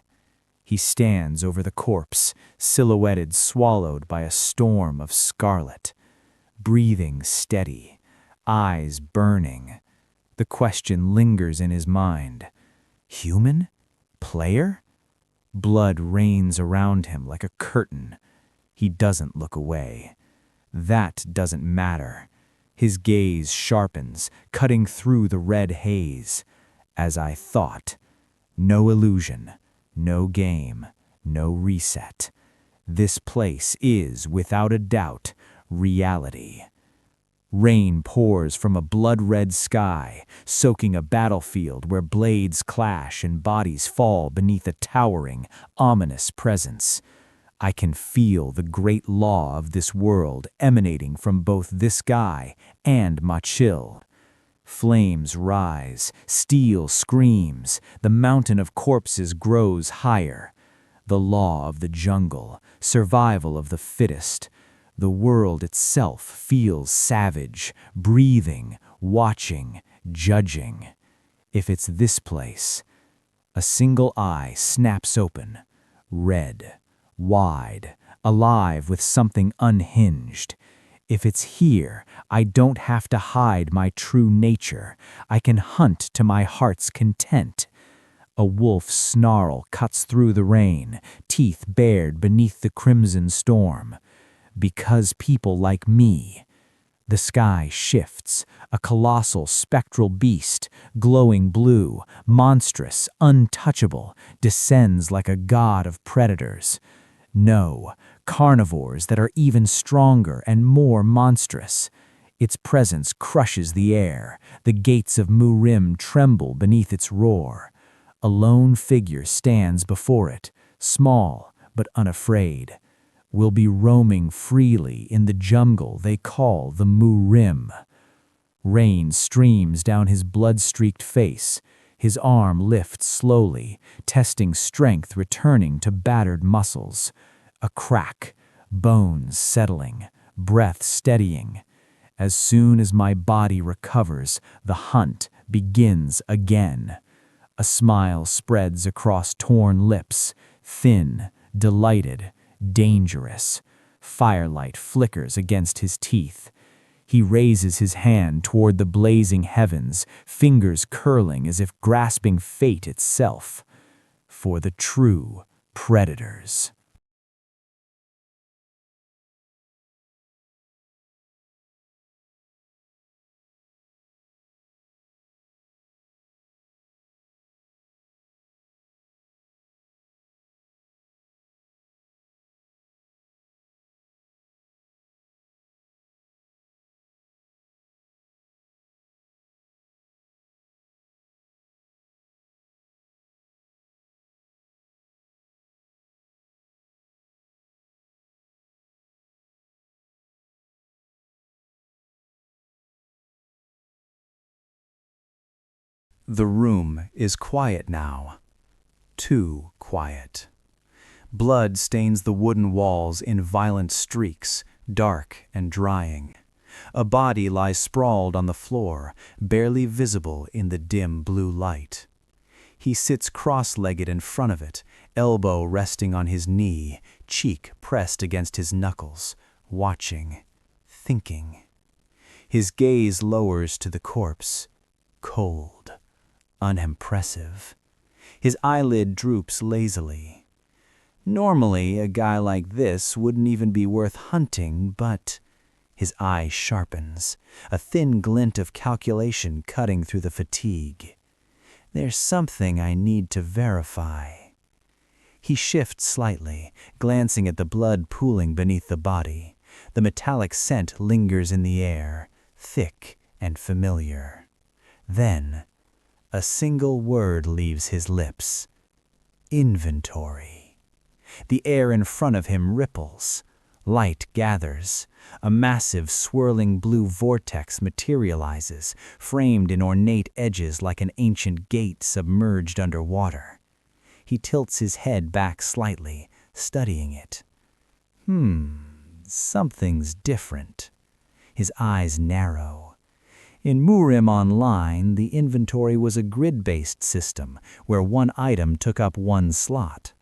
Speaker 3: He stands over the corpse, silhouetted, swallowed by a storm of scarlet. Breathing steady, eyes burning. The question lingers in his mind. Human? Player? Blood rains around him like a curtain. He doesn't look away. That doesn't matter. His gaze sharpens, cutting through the red haze. As I thought. No illusion, no game, no reset. This place is, without a doubt, reality. Rain pours from a blood-red sky, soaking a battlefield where blades clash and bodies fall beneath a towering, ominous presence. I can feel the great law of this world emanating from both this guy and Machil. Flames rise, steel screams, the mountain of corpses grows higher. The law of the jungle, survival of the fittest. The world itself feels savage, breathing, watching, judging. If it's this place, a single eye snaps open, red, wide, alive with something unhinged. If it's here, I don't have to hide my true nature. I can hunt to my heart's content. A wolf's snarl cuts through the rain, teeth bared beneath the crimson storm. Because people like me. The sky shifts, a colossal spectral beast, glowing blue, monstrous, untouchable, descends like a god of predators. No, carnivores that are even stronger and more monstrous. Its presence crushes the air. The gates of Murim tremble beneath its roar. A lone figure stands before it, small but unafraid. Will be roaming freely in the jungle they call the Murim. Rain streams down his blood-streaked face. His arm lifts slowly, testing strength returning to battered muscles. A crack, bones settling, breath steadying. As soon as my body recovers, the hunt begins again. A smile spreads across torn lips, thin, delighted, dangerous. Firelight flickers against his teeth. He raises his hand toward the blazing heavens, fingers curling as if grasping fate itself. For the true predators.
Speaker 5: The room is quiet now. Too quiet. Blood stains the wooden walls in violent streaks, dark and drying. A body lies sprawled on the floor, barely visible in the dim blue light. He sits cross-legged in front of it, elbow resting on his knee, cheek pressed against his knuckles, watching, thinking. His gaze lowers to the corpse, cold, unimpressive. His eyelid droops lazily. Normally, a guy like this wouldn't even be worth hunting, but his eye sharpens, a thin glint of calculation cutting through the fatigue. There's something I need to verify. He shifts slightly, glancing at the blood pooling beneath the body. The metallic scent lingers in the air, thick and familiar. Then, a single word leaves his lips. Inventory. The air in front of him ripples. Light gathers. A massive, swirling blue vortex materializes, framed in ornate edges like an ancient gate submerged under water. He tilts his head back slightly, studying it. Something's different. His eyes narrow. In Murim Online, the inventory was a grid-based system where one item took up one slot.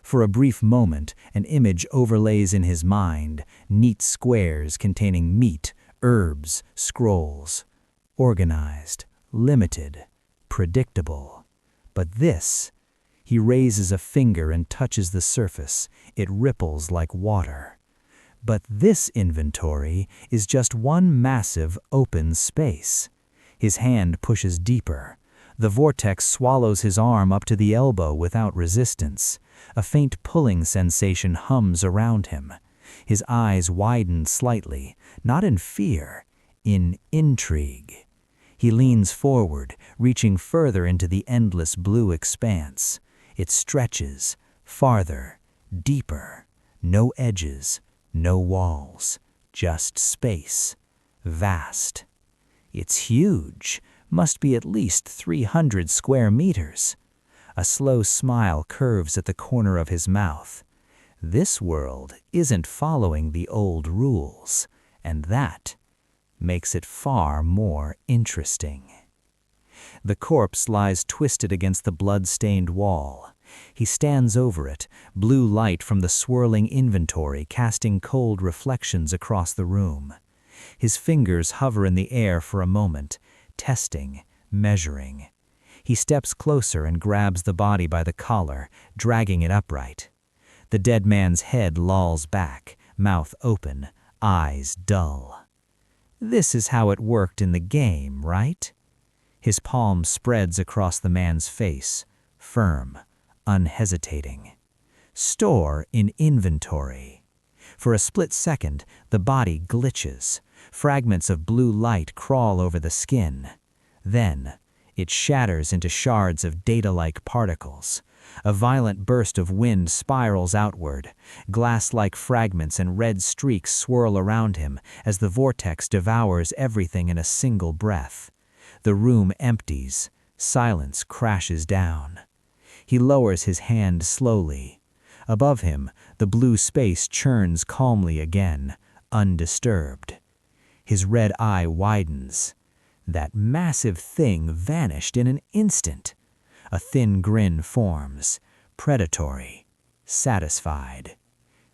Speaker 5: For a brief moment, an image overlays in his mind, neat squares containing meat, herbs, scrolls. Organized, limited, predictable. But this, he raises a finger and touches the surface. It ripples like water. But this inventory is just one massive open space. His hand pushes deeper. The vortex swallows his arm up to the elbow without resistance. A faint pulling sensation hums around him. His eyes widen slightly, not in fear, in intrigue. He leans forward, reaching further into the endless blue expanse. It stretches, farther, deeper. No edges, no walls, just space. Vast. It's huge. Must be at least 300 square meters. A slow smile curves at the corner of his mouth. This world isn't following the old rules, and that makes it far more interesting.
Speaker 2: The corpse lies twisted against the blood-stained wall. He stands over it, blue light from the swirling inventory casting cold reflections across the room. His fingers hover in the air for a moment, testing, measuring. He steps closer and grabs the body by the collar, dragging it upright. The dead man's head lolls back, mouth open, eyes dull. This is how it worked in the game, right? His palm spreads across the man's face, firm, unhesitating. Store in inventory. For a split second, the body glitches. Fragments of blue light crawl over the skin. Then, it shatters into shards of data-like particles. A violent burst of wind spirals outward. Glass-like fragments and red streaks swirl around him as the vortex devours everything in a single breath. The room empties. Silence crashes down. He lowers his hand slowly. Above him, the blue space churns calmly again, undisturbed. His red eye widens. That massive thing vanished in an instant. A thin grin forms, predatory, satisfied.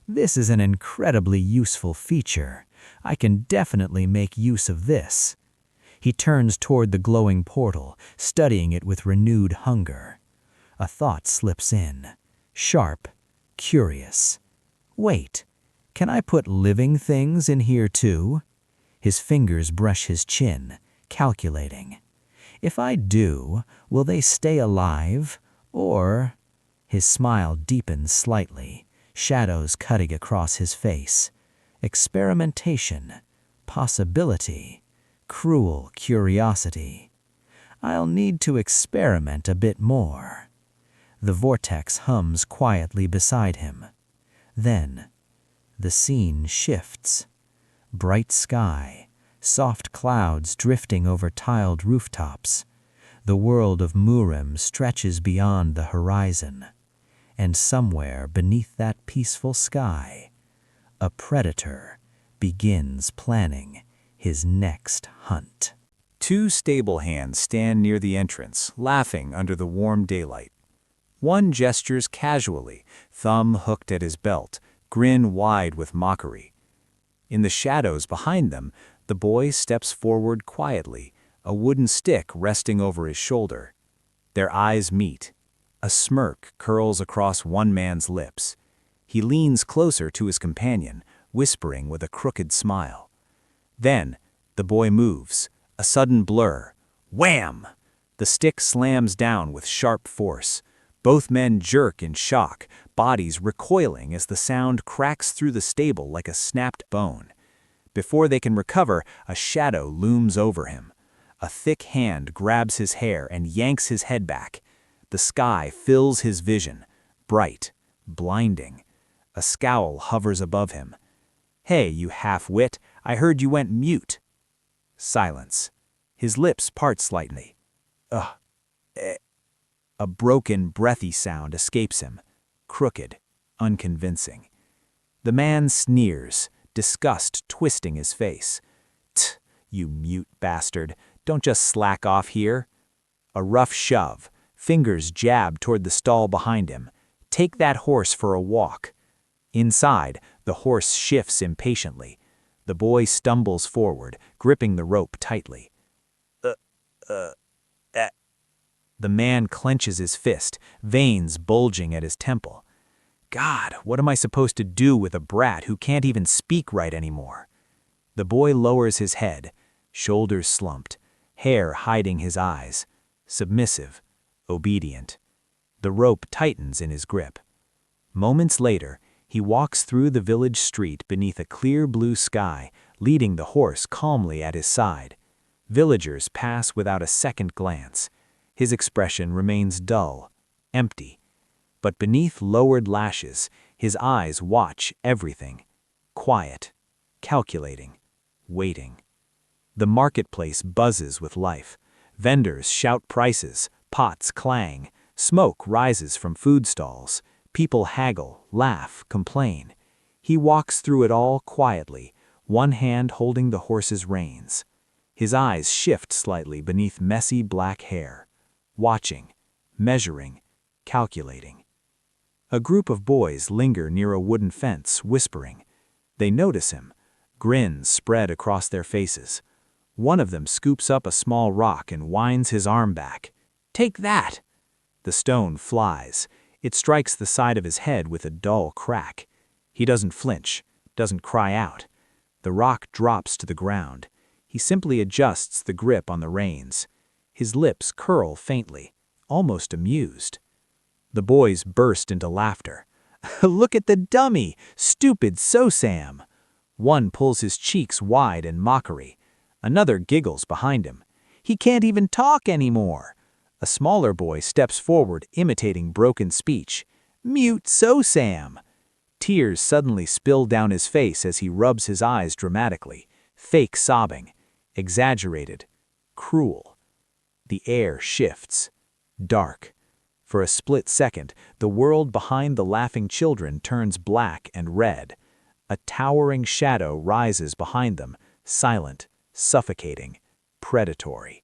Speaker 2: This is an incredibly useful feature. I can definitely make use of this. He turns toward the glowing portal, studying it with renewed hunger. A thought slips in, sharp, curious. Wait, can I put living things in here too? His fingers brush his chin, calculating. If I do, will they stay alive, or... His smile deepens slightly, shadows cutting across his face. Experimentation, possibility, cruel curiosity. I'll need to experiment a bit more. The vortex hums quietly beside him. Then, the scene shifts. Bright sky, soft clouds drifting over tiled rooftops. The world of Murim stretches beyond the horizon. And somewhere beneath that peaceful sky, a predator begins planning his next hunt.
Speaker 5: Two stable hands stand near the entrance, laughing under the warm daylight. One gestures casually, thumb hooked at his belt, grin wide with mockery. In the shadows behind them, the boy steps forward quietly, a wooden stick resting over his shoulder. Their eyes meet. A smirk curls across one man's lips. He leans closer to his companion, whispering with a crooked smile. Then, the boy moves, a sudden blur. Wham! The stick slams down with sharp force. Both men jerk in shock, bodies recoiling as the sound cracks through the stable like a snapped bone. Before they can recover, a shadow looms over him. A thick hand grabs his hair and yanks his head back. The sky fills his vision, bright, blinding. A scowl hovers above him. "Hey, you half-wit, I heard you went mute." Silence. His lips part slightly. Ugh. A broken, breathy sound escapes him, crooked, unconvincing. The man sneers, disgust twisting his face. "Tch, you mute bastard, don't just slack off here." A rough shove, fingers jab toward the stall behind him. "Take that horse for a walk." Inside, the horse shifts impatiently. The boy stumbles forward, gripping the rope tightly. The man clenches his fist, veins bulging at his temple. God, what am I supposed to do with a brat who can't even speak right anymore? The boy lowers his head, shoulders slumped, hair hiding his eyes, submissive, obedient. The rope tightens in his grip. Moments later, he walks through the village street beneath a clear blue sky, leading the horse calmly at his side. Villagers pass without a second glance. His expression remains dull, empty. But beneath lowered lashes, his eyes watch everything. Quiet, calculating, waiting. The marketplace buzzes with life. Vendors shout prices, pots clang, smoke rises from food stalls. People haggle, laugh, complain. He walks through it all quietly, one hand holding the horse's reins. His eyes shift slightly beneath messy black hair, watching, measuring, calculating. A group of boys linger near a wooden fence, whispering. They notice him. Grins spread across their faces. One of them scoops up a small rock and winds his arm back. "Take that!" The stone flies. It strikes the side of his head with a dull crack. He doesn't flinch, doesn't cry out. The rock drops to the ground. He simply adjusts the grip on the reins. His lips curl faintly, almost amused. The boys burst into laughter. "Look at the dummy! Stupid So-Sam!" One pulls his cheeks wide in mockery. Another giggles behind him. "He can't even talk anymore!" A smaller boy steps forward, imitating broken speech. "Mute So-Sam!" Tears suddenly spill down his face as he rubs his eyes dramatically. Fake sobbing. Exaggerated. Cruel. The air shifts. Dark. For a split second, the world behind the laughing children turns black and red. A towering shadow rises behind them, silent, suffocating, predatory.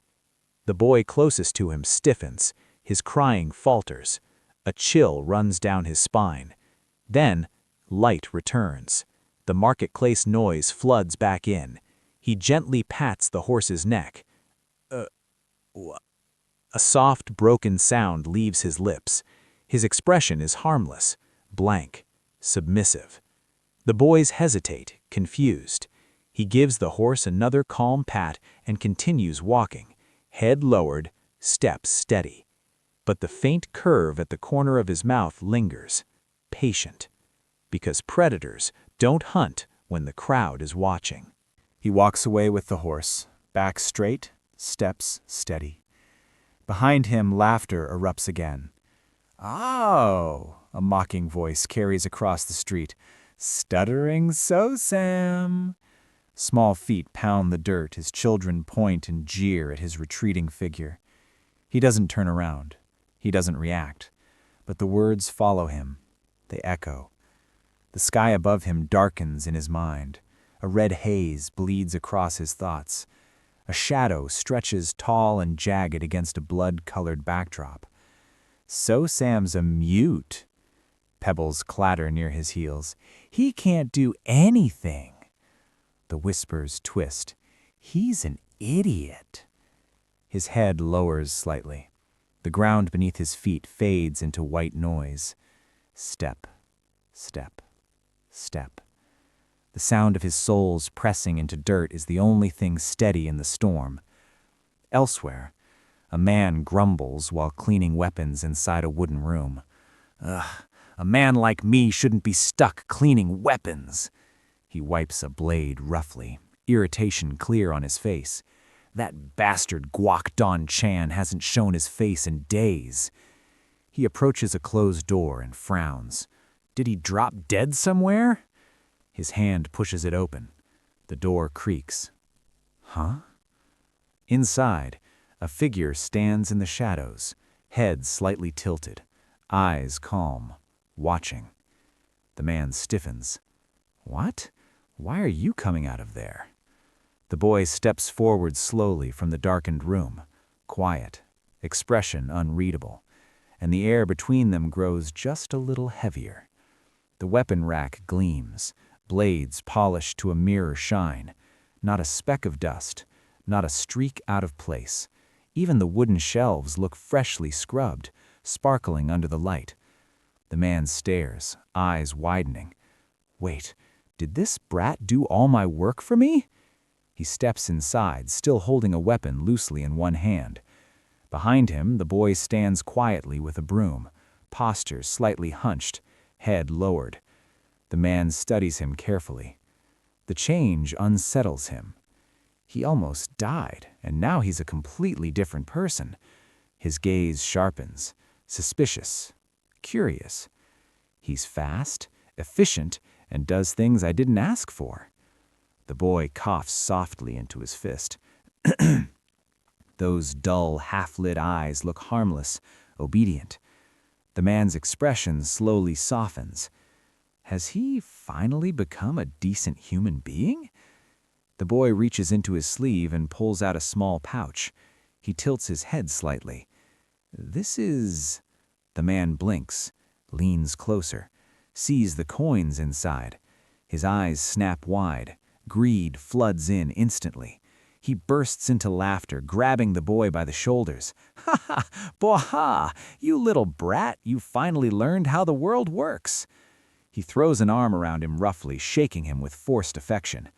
Speaker 5: The boy closest to him stiffens, his crying falters. A chill runs down his spine. Then, light returns. The marketplace noise floods back in. He gently pats the horse's neck. A soft, broken sound leaves his lips. His expression is harmless, blank, submissive. The boys hesitate, confused. He gives the horse another calm pat and continues walking, head lowered, steps steady. But the faint curve at the corner of his mouth lingers, patient. Because predators don't hunt when the crowd is watching.
Speaker 3: He walks away with the horse, back straight, steps steady. Behind him, laughter erupts again. "Oh," a mocking voice carries across the street. "Stuttering So-Sam." Small feet pound the dirt as children point and jeer at his retreating figure. He doesn't turn around. He doesn't react. But the words follow him. They echo. The sky above him darkens in his mind. A red haze bleeds across his thoughts. A shadow stretches tall and jagged against a blood-colored backdrop. So-Sam's a mute. Pebbles clatter near his heels. He can't do anything. The whispers twist. He's an idiot. His head lowers slightly. The ground beneath his feet fades into white noise. Step, step, step. The sound of his soles pressing into dirt is the only thing steady in the storm. Elsewhere, a man grumbles while cleaning weapons inside a wooden room. "Ugh, a man like me shouldn't be stuck cleaning weapons." He wipes a blade roughly, irritation clear on his face. That bastard Guak Don Chan hasn't shown his face in days. He approaches a closed door and frowns. Did he drop dead somewhere? His hand pushes it open. The door creaks. Huh? Inside, a figure stands in the shadows, head slightly tilted, eyes calm, watching. The man stiffens. "What? Why are you coming out of there?" The boy steps forward slowly from the darkened room, quiet, expression unreadable, and the air between them grows just a little heavier. The weapon rack gleams, blades polished to a mirror shine, not a speck of dust, not a streak out of place. Even the wooden shelves look freshly scrubbed, sparkling under the light. The man stares, eyes widening. Wait, did this brat do all my work for me? He steps inside, still holding a weapon loosely in one hand. Behind him, the boy stands quietly with a broom, posture slightly hunched, head lowered. The man studies him carefully. The change unsettles him. He almost died, and now he's a completely different person. His gaze sharpens, suspicious, curious. He's fast, efficient, and does things I didn't ask for. The boy coughs softly into his fist. Those dull, half-lit eyes look harmless, obedient. The man's expression slowly softens. Has he finally become a decent human being? The boy reaches into his sleeve and pulls out a small pouch. He tilts his head slightly. This is... The man blinks, leans closer, sees the coins inside. His eyes snap wide. Greed floods in instantly. He bursts into laughter, grabbing the boy by the shoulders. "Ha ha! Boha! You little brat, you finally learned how the world works." He throws an arm around him roughly, shaking him with forced affection.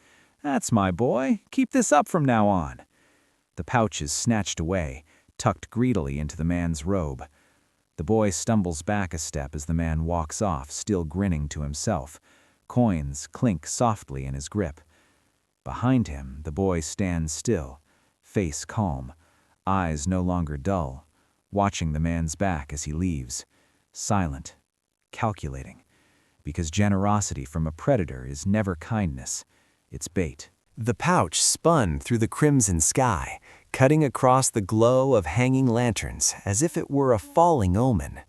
Speaker 3: "That's my boy. Keep this up from now on." The pouch is snatched away, tucked greedily into the man's robe. The boy stumbles back a step as the man walks off, still grinning to himself. Coins clink softly in his grip. Behind him, the boy stands still, face calm, eyes no longer dull, watching the man's back as he leaves, silent, calculating, because generosity from a predator is never kindness, it's bait.
Speaker 1: The pouch spun through the crimson sky, cutting across the glow of hanging lanterns as if it were a falling omen.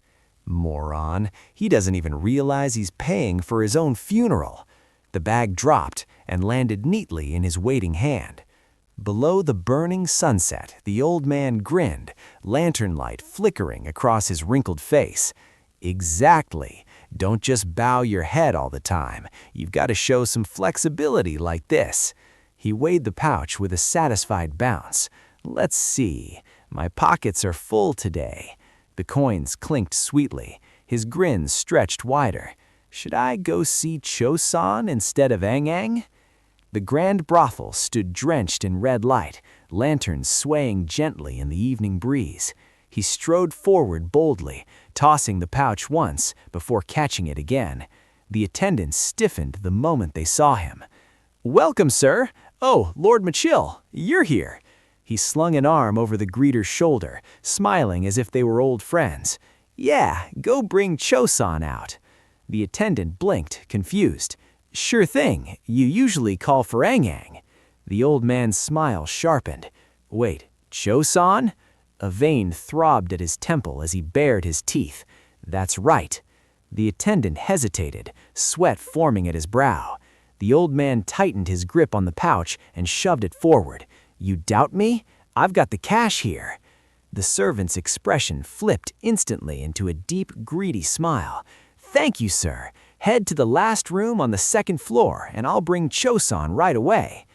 Speaker 1: Moron, he doesn't even realize he's paying for his own funeral. The bag dropped and landed neatly in his waiting hand. Below the burning sunset, the old man grinned, lantern light flickering across his wrinkled face. Exactly. Don't just bow your head all the time. You've got to show some flexibility like this. He weighed the pouch with a satisfied bounce. Let's see. My pockets are full today. The coins clinked sweetly. His grin stretched wider. Should I go see Chosan instead of Aang? The grand brothel stood drenched in red light, lanterns swaying gently in the evening breeze. He strode forward boldly, tossing the pouch once before catching it again. The attendants stiffened the moment they saw him. "Welcome, sir. Oh, Lord Machill, you're here." He slung an arm over the greeter's shoulder, smiling as if they were old friends. "Yeah, go bring Chosan out." The attendant blinked, confused. "Sure thing. You usually call for Aang." The old man's smile sharpened. "Wait, Chosan?" A vein throbbed at his temple as he bared his teeth. "That's right." The attendant hesitated, sweat forming at his brow. The old man tightened his grip on the pouch and shoved it forward. "You doubt me? I've got the cash here." The servant's expression flipped instantly into a deep, greedy smile. "Thank you, sir. Head to the last room on the second floor, and I'll bring Chosan right away."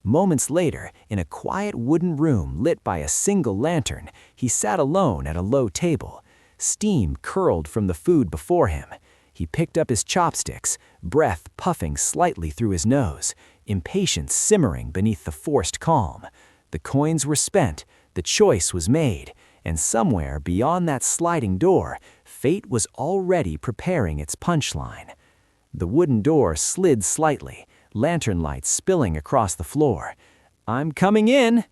Speaker 1: Moments later, in a quiet wooden room lit by a single lantern, he sat alone at a low table. Steam curled from the food before him. He picked up his chopsticks, breath puffing slightly through his nose, impatience simmering beneath the forced calm. The coins were spent, the choice was made, and somewhere beyond that sliding door, fate was already preparing its punchline. The wooden door slid slightly, lantern light spilling across the floor. "I'm coming in."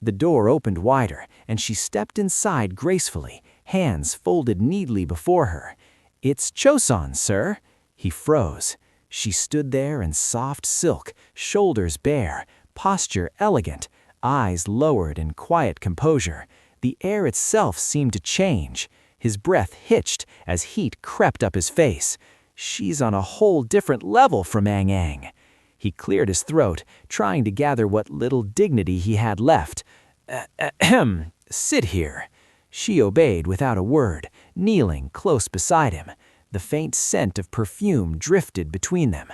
Speaker 1: The door opened wider, and she stepped inside gracefully, hands folded neatly before her. "It's Chosan, sir." He froze. She stood there in soft silk, shoulders bare, posture elegant, eyes lowered in quiet composure. The air itself seemed to change. His breath hitched as heat crept up his face. She's on a whole different level from Aang. He cleared his throat, trying to gather what little dignity he had left. "Ahem, sit here." She obeyed without a word, kneeling close beside him. The faint scent of perfume drifted between them.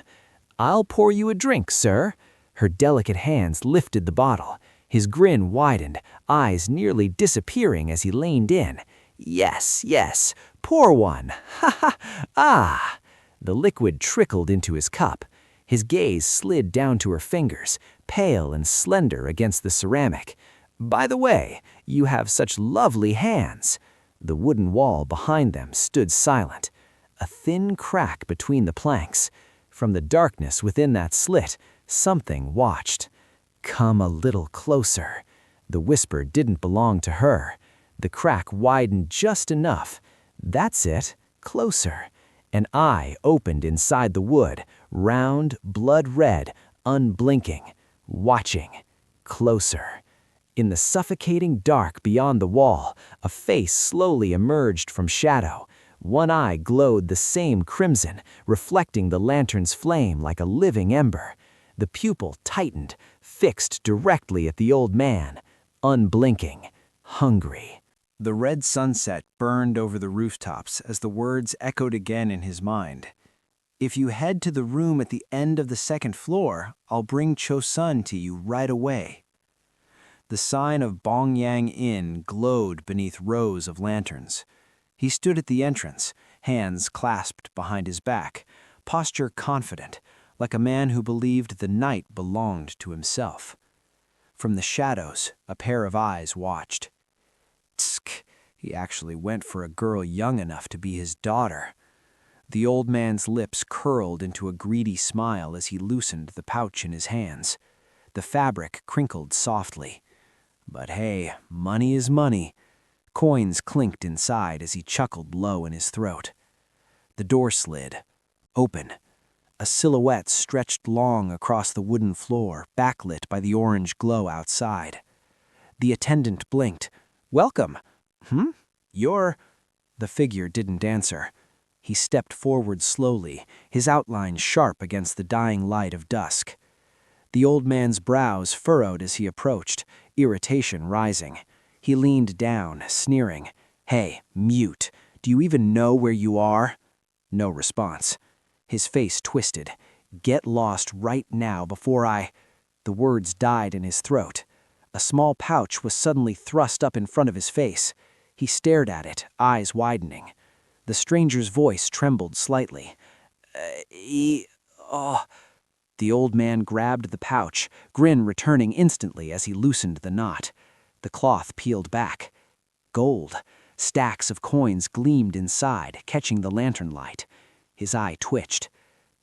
Speaker 1: "I'll pour you a drink, sir." Her delicate hands lifted the bottle. His grin widened, eyes nearly disappearing as he leaned in. "Yes, yes, pour one. Ha ha, ah." The liquid trickled into his cup. His gaze slid down to her fingers, pale and slender against the ceramic. "By the way, you have such lovely hands." The wooden wall behind them stood silent. A thin crack between the planks. From the darkness within that slit, something watched. "Come a little closer." The whisper didn't belong to her. The crack widened just enough. "That's it. Closer." An eye opened inside the wood, round, blood-red, unblinking, watching. Closer. In the suffocating dark beyond the wall, a face slowly emerged from shadow. One eye glowed the same crimson, reflecting the lantern's flame like a living ember. The pupil tightened, fixed directly at the old man, unblinking, hungry.
Speaker 5: The red sunset burned over the rooftops as the words echoed again in his mind. If you head to the room at the end of the second floor, I'll bring Chosun to you right away. The sign of Bongyang Inn glowed beneath rows of lanterns. He stood at the entrance, hands clasped behind his back, posture confident, like a man who believed the night belonged to himself. From the shadows, a pair of eyes watched. Tsk, he actually went for a girl young enough to be his daughter. The old man's lips curled into a greedy smile as he loosened the pouch in his hands. The fabric crinkled softly. But hey, money is money. Coins clinked inside as he chuckled low in his throat. The door slid. Open. A silhouette stretched long across the wooden floor, backlit by the orange glow outside. The attendant blinked. "Welcome." You're—" The figure didn't answer. He stepped forward slowly, his outline sharp against the dying light of dusk. The old man's brows furrowed as he approached, irritation rising. He leaned down, sneering. "Hey, mute, do you even know where you are?" No response. His face twisted. "Get lost right now before I—" The words died in his throat. A small pouch was suddenly thrust up in front of his face. He stared at it, eyes widening. The stranger's voice trembled slightly. The old man grabbed the pouch, grin returning instantly as he loosened the knot. The cloth peeled back. Gold. Stacks of coins gleamed inside, catching the lantern light. His eye twitched.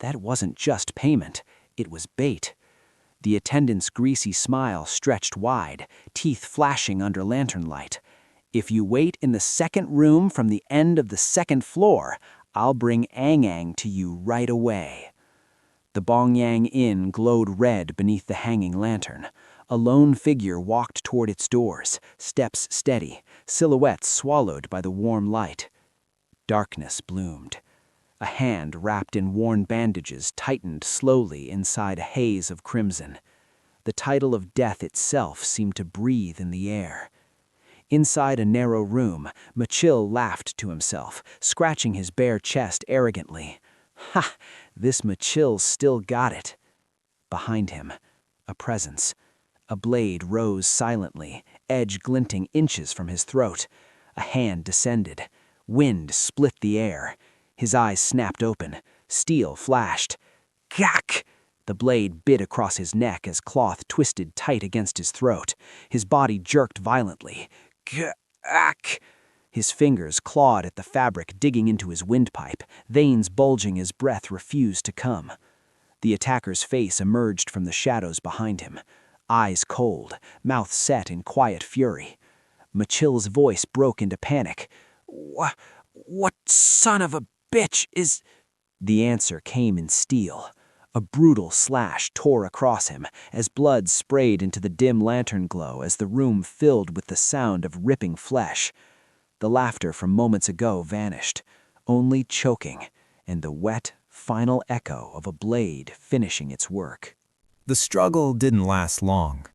Speaker 5: That wasn't just payment. It was bait. The attendant's greasy smile stretched wide, teeth flashing under lantern light. "If you wait in the second room from the end of the second floor, I'll bring Ang to you right away." The Bongyang Inn glowed red beneath the hanging lantern. A lone figure walked toward its doors, steps steady, silhouettes swallowed by the warm light. Darkness bloomed. A hand wrapped in worn bandages tightened slowly inside a haze of crimson. The title of death itself seemed to breathe in the air. Inside a narrow room, Machil laughed to himself, scratching his bare chest arrogantly. Ha! This Machil's still got it. Behind him, a presence. A blade rose silently, edge glinting inches from his throat. A hand descended. Wind split the air. His eyes snapped open. Steel flashed. Gak! The blade bit across his neck as cloth twisted tight against his throat. His body jerked violently. Gak! His fingers clawed at the fabric, digging into his windpipe, veins bulging as breath refused to come. The attacker's face emerged from the shadows behind him. Eyes cold, mouth set in quiet fury. Machil's voice broke into panic. What son of a bitch is—" The answer came in steel. A brutal slash tore across him as blood sprayed into the dim lantern glow as the room filled with the sound of ripping flesh. The laughter from moments ago vanished, only choking, and the wet, final echo of a blade finishing its work. The struggle didn't last long.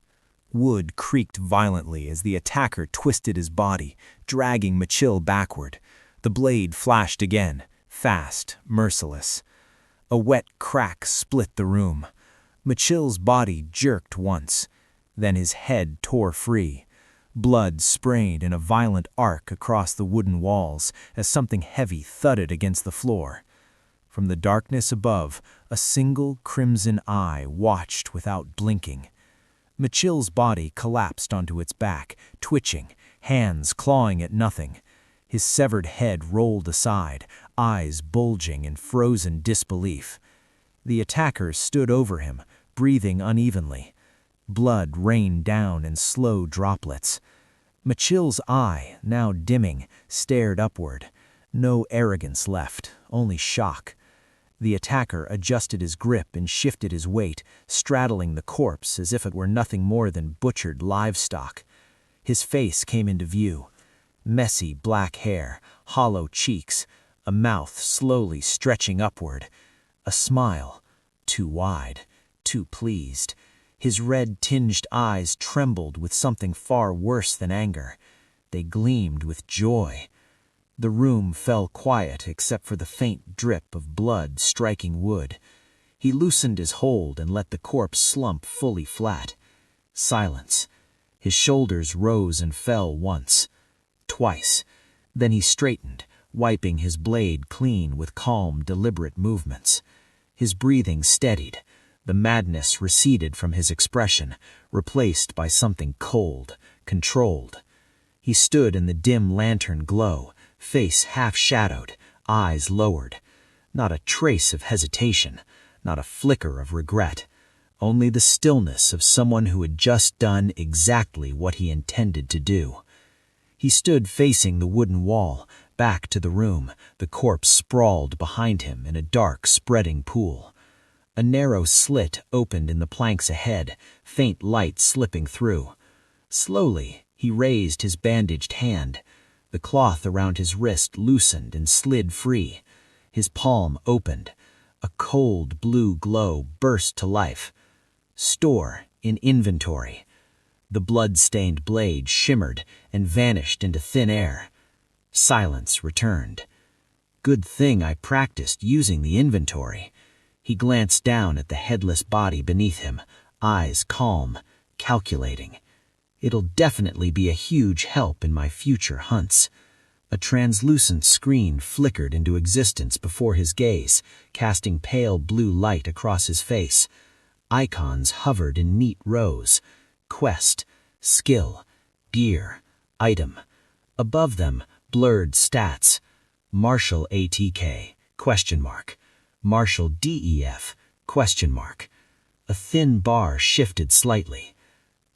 Speaker 5: Wood creaked violently as the attacker twisted his body, dragging Machil backward. The blade flashed again, fast, merciless. A wet crack split the room. Machil's body jerked once. Then his head tore free. Blood sprayed in a violent arc across the wooden walls as something heavy thudded against the floor. From the darkness above, a single crimson eye watched without blinking. Machil's body collapsed onto its back, twitching, hands clawing at nothing. His severed head rolled aside, eyes bulging in frozen disbelief. The attacker stood over him, breathing unevenly. Blood rained down in slow droplets. Machil's eye, now dimming, stared upward. No arrogance left, only shock. The attacker adjusted his grip and shifted his weight, straddling the corpse as if it were nothing more than butchered livestock. His face came into view. Messy black hair, hollow cheeks, a mouth slowly stretching upward. A smile, too wide,
Speaker 3: too pleased. His red-tinged eyes trembled with something far worse than anger. They gleamed with joy. The room fell quiet except for the faint drip of blood striking wood. He loosened his hold and let the corpse slump fully flat. Silence. His shoulders rose and fell once, twice. Then he straightened, wiping his blade clean with calm, deliberate movements. His breathing steadied. The madness receded from his expression, replaced by something cold, controlled. He stood in the dim lantern glow, face half-shadowed, eyes lowered. Not a trace of hesitation, not a flicker of regret. Only the stillness of someone who had just done exactly what he intended to do. He stood facing the wooden wall, back to the room, the corpse sprawled behind him in a dark, spreading pool. A narrow slit opened in the planks ahead, faint light slipping through. Slowly, he raised his bandaged hand. The cloth around his wrist loosened and slid free. His palm opened. A cold blue glow burst to life. Store in inventory. The blood-stained blade shimmered and vanished into thin air. Silence returned. Good thing I practiced using the inventory. He glanced down at the headless body beneath him, eyes calm, calculating. It'll definitely be a huge help in my future hunts. A translucent screen flickered into existence before his gaze, casting pale blue light across his face. Icons hovered in neat rows. Quest, skill, gear, item. Above them, blurred stats. Marshal ATK, ? Marshal DEF, ? A thin bar shifted slightly.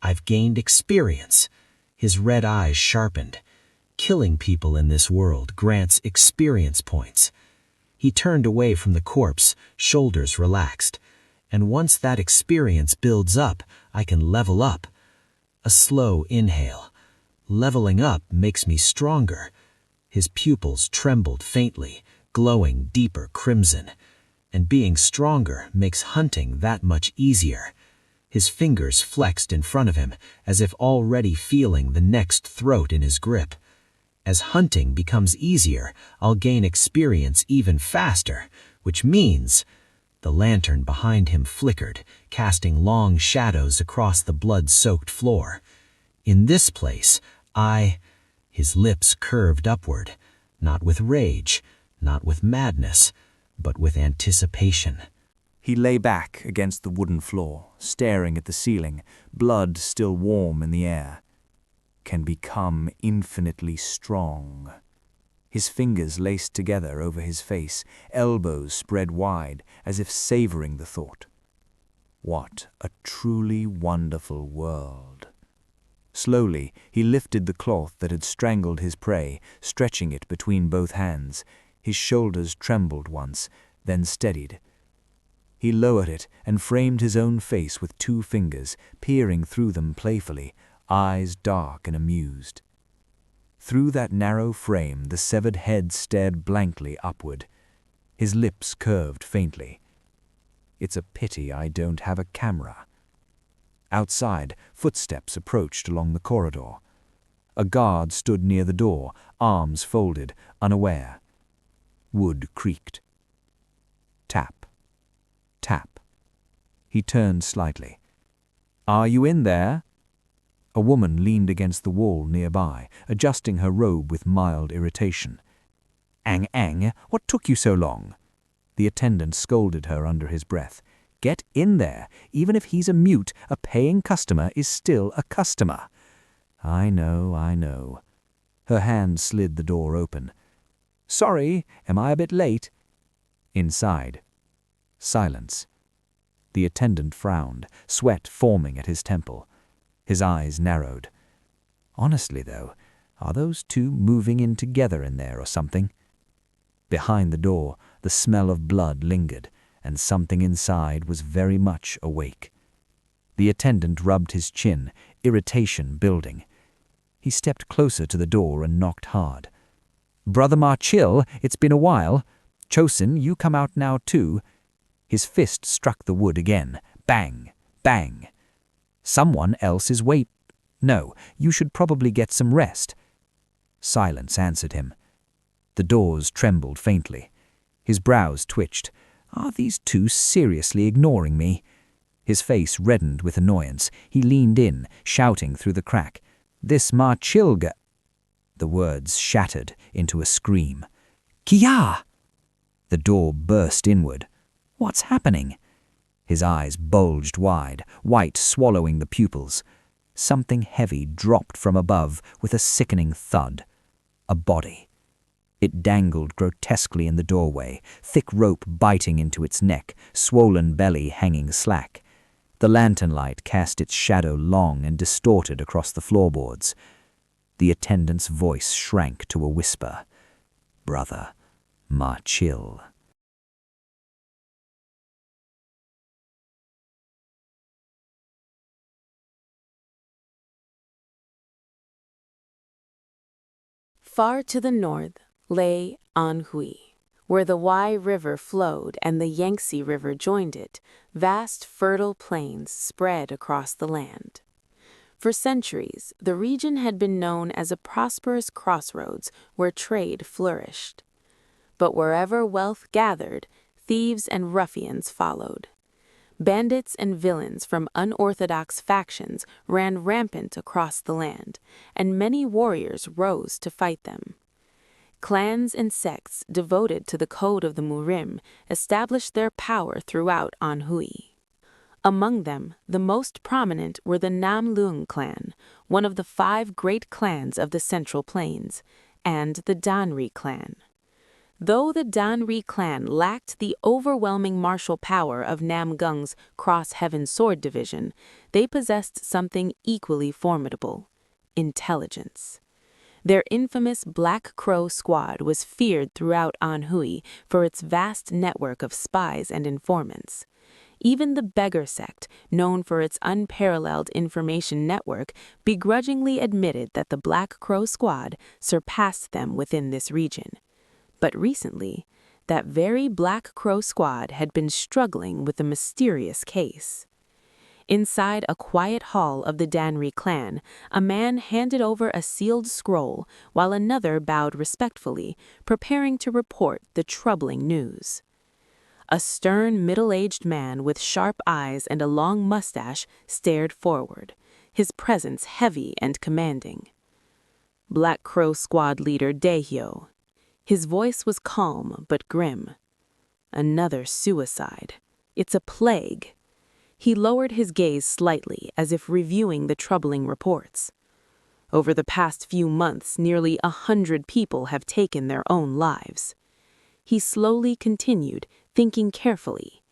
Speaker 3: I've gained experience. His red eyes sharpened. Killing people in this world grants experience points. He turned away from the corpse, shoulders relaxed. And once that experience builds up, I can level up. A slow inhale. Leveling up makes me stronger. His pupils trembled faintly, glowing deeper crimson. And being stronger makes hunting that much easier. His fingers flexed in front of him, as if already feeling the next throat in his grip. As hunting becomes easier, I'll gain experience even faster, which means... The lantern behind him flickered, casting long shadows across the blood-soaked floor. In this place, His lips curved upward, not with rage, not with madness, but with anticipation.
Speaker 5: He lay back against the wooden floor, staring at the ceiling, blood still warm in the air. Can become infinitely strong. His fingers laced together over his face, elbows spread wide, as if savoring the thought. What a truly wonderful world. Slowly, he lifted the cloth that had strangled his prey, stretching it between both hands. His shoulders trembled once, then steadied. He lowered it and framed his own face with 2 fingers, peering through them playfully, eyes dark and amused. Through that narrow frame, the severed head stared blankly upward. His lips curved faintly. It's a pity I don't have a camera. Outside, footsteps approached along the corridor. A guard stood near the door, arms folded, unaware. Wood creaked. Tap. Tap. He turned slightly. "Are you in there?" A woman leaned against the wall nearby, adjusting her robe with mild irritation. "Ang, what took you so long?" The attendant scolded her under his breath. "Get in there. Even if he's a mute, a paying customer is still a customer." I know. Her hand slid the door open. "Sorry, am I a bit late?" Inside. Silence. The attendant frowned, sweat forming at his temple. His eyes narrowed. Honestly, though, are those 2 moving in together in there or something? Behind the door, the smell of blood lingered, and something inside was very much awake. The attendant rubbed his chin, irritation building. He stepped closer to the door and knocked hard. "Brother Marchill, it's been a while. Chosin, you come out now too." His fist struck the wood again,
Speaker 3: Bang, bang. Someone else is wait. No, you should probably get some rest. Silence answered him. The doors trembled faintly. His brows twitched. Are these two seriously ignoring me? His face reddened with annoyance. He leaned in, shouting through the crack. This ma chilga. The words shattered into a scream. Kia! The door burst inward. What's happening? His eyes bulged wide, white swallowing the pupils. Something heavy dropped from above with a sickening thud. A body. It dangled grotesquely in the doorway, thick rope biting into its neck, swollen belly hanging slack. The lantern light cast its shadow long and distorted across the floorboards. The attendant's voice shrank to a whisper. Brother, ma chill.
Speaker 7: Far to the north lay Anhui, where the Wai River flowed and the Yangtze River joined it. Vast fertile plains spread across the land. For centuries, the region had been known as a prosperous crossroads where trade flourished. But wherever wealth gathered, thieves and ruffians followed. Bandits and villains from unorthodox factions ran rampant across the land, and many warriors rose to fight them. Clans and sects devoted to the code of the Murim established their power throughout Anhui. Among them, the most prominent were the Namlung clan, one of the 5 great clans of the Central Plains, and the Danri clan. Though the Danri clan lacked the overwhelming martial power of Namgung's Cross-Heaven Sword Division, they possessed something equally formidable: intelligence. Their infamous Black Crow Squad was feared throughout Anhui for its vast network of spies and informants. Even the Beggar sect, known for its unparalleled information network, begrudgingly admitted that the Black Crow Squad surpassed them within this region. But recently, that very Black Crow Squad had been struggling with a mysterious case. Inside a quiet hall of the Danri clan, a man handed over a sealed scroll while another bowed respectfully, preparing to report the troubling news. A stern, middle-aged man with sharp eyes and a long mustache stared forward, his presence heavy and commanding. Black Crow Squad leader Daehyo. His voice was calm but grim. Another suicide. It's a plague. He lowered his gaze slightly as if reviewing the troubling reports. Over the past few months, nearly 100 people have taken their own lives. He slowly continued, thinking carefully.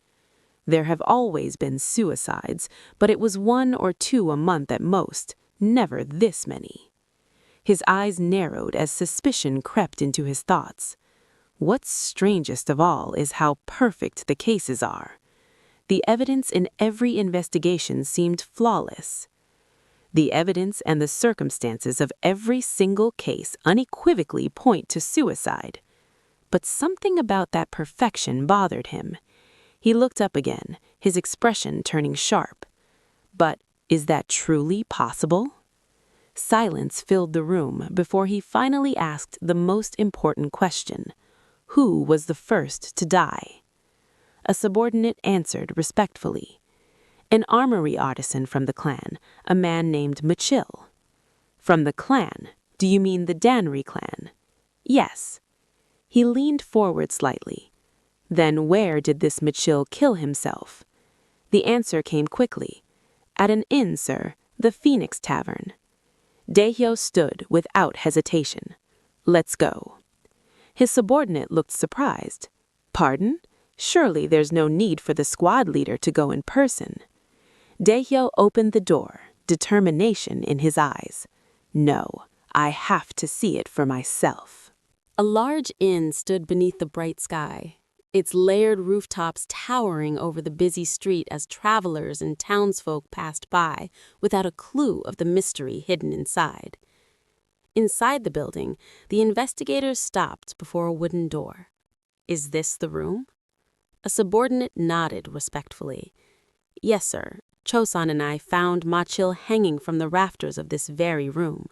Speaker 7: There have always been suicides, but it was 1 or 2 a month at most, never this many. His eyes narrowed as suspicion crept into his thoughts. What's strangest of all is how perfect the cases are. The evidence in every investigation seemed flawless. The evidence and the circumstances of every single case unequivocally point to suicide. But something about that perfection bothered him. He looked up again, his expression turning sharp. But is that truly possible? Silence filled the room before he finally asked the most important question. Who was the first to die? A subordinate answered respectfully. An armory artisan from the clan, a man named Machil. From the clan? Do you mean the Danri clan? Yes. He leaned forward slightly. Then where did this Machil kill himself? The answer came quickly. At an inn, sir, the Phoenix Tavern. Daehyo stood without hesitation. Let's go. His subordinate looked surprised. Pardon? Surely there's no need for the squad leader to go in person. Daehyo opened the door, determination in his eyes. No, I have to see it for myself. A large inn stood beneath the bright sky, its layered rooftops towering over the busy street as travelers and townsfolk passed by without a clue of the mystery hidden inside. Inside the building, the investigators stopped before a wooden door. Is this the room? A subordinate nodded respectfully. Yes, sir. Chosan and I found Ma-chil hanging from the rafters of this very room.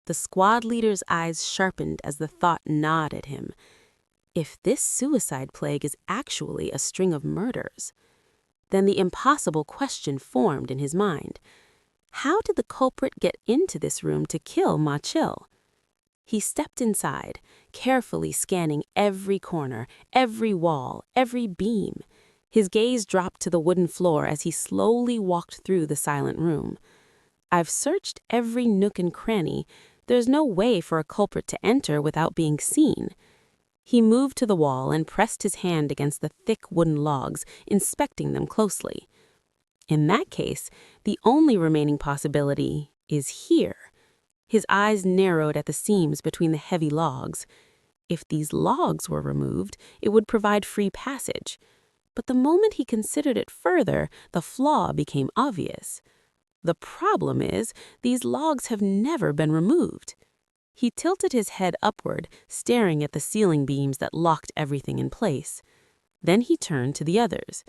Speaker 7: The squad leader's eyes sharpened as the thought gnawed at him. If this suicide plague is actually a string of murders, then the impossible question formed in his mind. How did the culprit get into this room to kill Ma-chil? He stepped inside, carefully scanning every corner, every wall, every beam. His gaze dropped to the wooden floor as he slowly walked through the silent room. I've searched every nook and cranny. There's no way for a culprit to enter without being seen. He moved to the wall and pressed his hand against the thick wooden logs, inspecting them closely. In that case, the only remaining possibility is here. His eyes narrowed at the seams between the heavy logs. If these logs were removed, it would provide free passage. But the moment he considered it further, the flaw became obvious. The problem is, these logs have never been removed. He tilted his head upward, staring at the ceiling beams that locked everything in place. Then he turned to the others.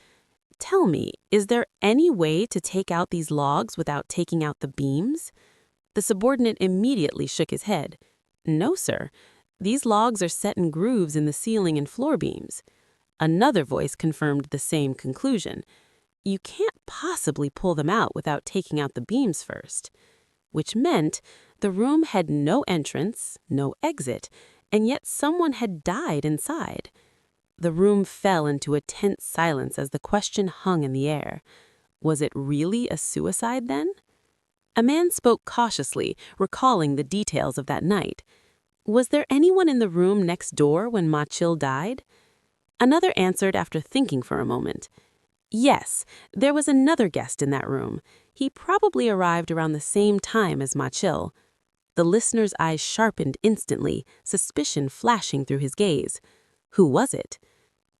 Speaker 7: Tell me, is there any way to take out these logs without taking out the beams? The subordinate immediately shook his head. No, sir. These logs are set in grooves in the ceiling and floor beams. Another voice confirmed the same conclusion. You can't possibly pull them out without taking out the beams first. Which meant the room had no entrance, no exit, and yet someone had died inside. The room fell into a tense silence as the question hung in the air. Was it really a suicide then? A man spoke cautiously, recalling the details of that night. Was there anyone in the room next door when Ma-chil died? Another answered after thinking for a moment. Yes, there was another guest in that room. He probably arrived around the same time as Ma-chil. The listener's eyes sharpened instantly, suspicion flashing through his gaze. Who was it?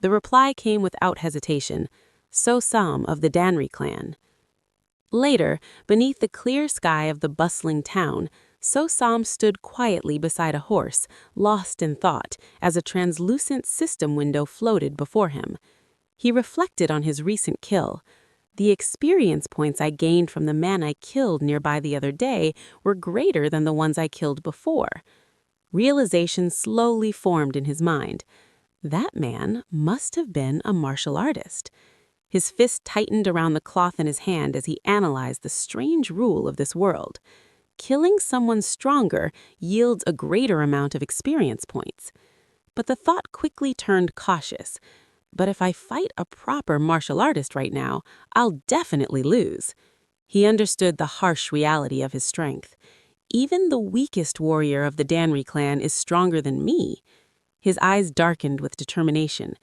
Speaker 7: The reply came without hesitation. So-sam of the Danri clan. Later, beneath the clear sky of the bustling town, So-sam stood quietly beside a horse, lost in thought, as a translucent system window floated before him. He reflected on his recent kill. The experience points I gained from the man I killed nearby the other day were greater than the ones I killed before. Realization slowly formed in his mind. That man must have been a martial artist. His fist tightened around the cloth in his hand as he analyzed the strange rule of this world. Killing someone stronger yields a greater amount of experience points. But the thought quickly turned cautious. But if I fight a proper martial artist right now, I'll definitely lose. He understood the harsh reality of his strength. Even the weakest warrior of the Danri clan is stronger than me. His eyes darkened with determination.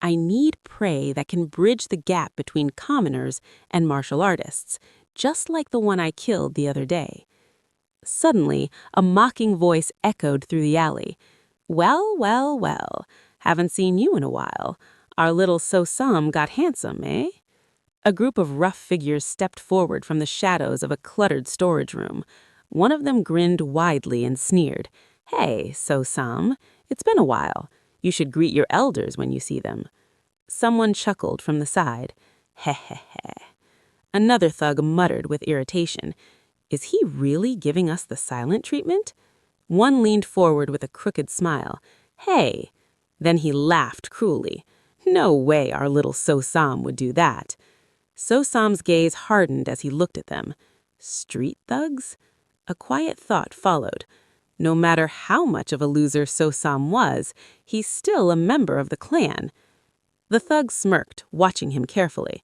Speaker 7: I need prey that can bridge the gap between commoners and martial artists, just like the one I killed the other day. Suddenly, a mocking voice echoed through the alley. Well, well, well, haven't seen you in a while. Our little So-sam got handsome, eh? A group of rough figures stepped forward from the shadows of a cluttered storage room. One of them grinned widely and sneered. Hey, So-sam, it's been a while. You should greet your elders when you see them. Someone chuckled from the side. Heh heh heh. Another thug muttered with irritation. Is he really giving us the silent treatment? One leaned forward with a crooked smile. Hey! Then he laughed cruelly. No way our little So-sam would do that. So-sam's gaze hardened as he looked at them. Street thugs? A quiet thought followed. No matter how much of a loser So-sam was, he's still a member of the clan. The thug smirked, watching him carefully.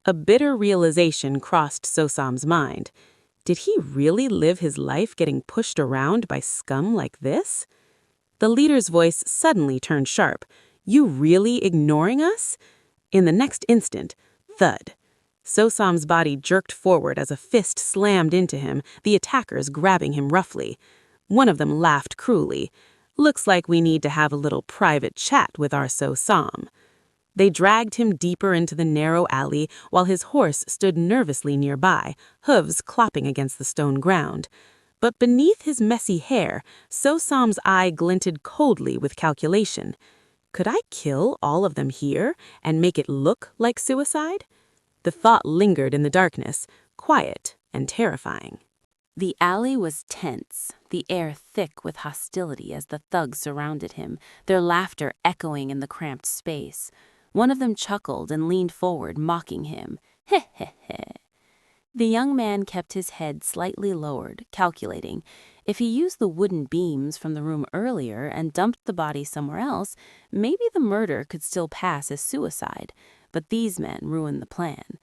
Speaker 7: A bitter realization crossed So-sam's mind. Did he really live his life getting pushed around by scum like this? The leader's voice suddenly turned sharp. You really ignoring us? In the next instant, thud. So-sam's body jerked forward as a fist slammed into him, the attackers grabbing him roughly. One of them laughed cruelly. Looks like we need to have a little private chat with our So-sam. They dragged him deeper into the narrow alley while his horse stood nervously nearby, hooves clopping against the stone ground. But beneath his messy hair, So-sam's eye glinted coldly with calculation. Could I kill all of them here and make it look like suicide? The thought lingered in the darkness, quiet and terrifying. The alley was tense, the air thick with hostility as the thugs surrounded him, their laughter echoing in the cramped space. One of them chuckled and leaned forward, mocking him. Heh heh heh. The young man kept his head slightly lowered, calculating. If he used the wooden beams from the room earlier and dumped the body somewhere else, maybe the murder could still pass as suicide. But these men ruined the plan.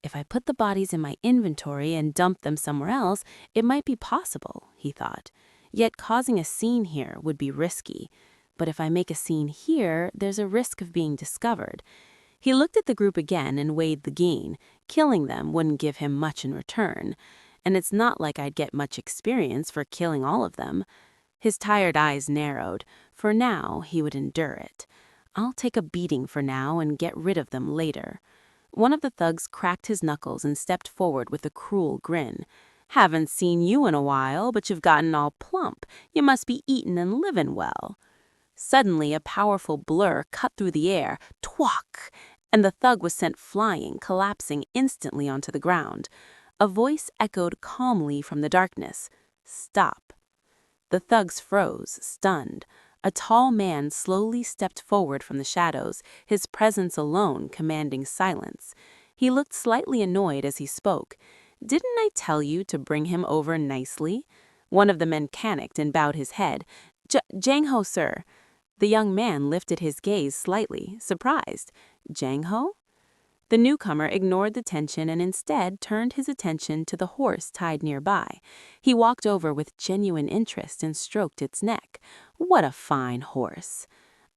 Speaker 7: If I put the bodies in my inventory and dump them somewhere else, it might be possible, he thought. Yet causing a scene here would be risky. But if I make a scene here, there's a risk of being discovered. He looked at the group again and weighed the gain. Killing them wouldn't give him much in return. And it's not like I'd get much experience for killing all of them. His tired eyes narrowed. For now, he would endure it. I'll take a beating for now and get rid of them later. One of the thugs cracked his knuckles and stepped forward with a cruel grin. Haven't seen you in a while, but you've gotten all plump. You must be eatin' and livin' well. Suddenly, a powerful blur cut through the air, twack, and the thug was sent flying, collapsing instantly onto the ground. A voice echoed calmly from the darkness. Stop. The thugs froze, stunned. A tall man slowly stepped forward from the shadows, his presence alone commanding silence. He looked slightly annoyed as he spoke. Didn't I tell you to bring him over nicely? One of the men panicked and bowed his head. Jang-ho, sir. The young man lifted his gaze slightly, surprised. Jang-ho? The newcomer ignored the tension and instead turned his attention to the horse tied nearby. He walked over with genuine interest and stroked its neck. What a fine horse.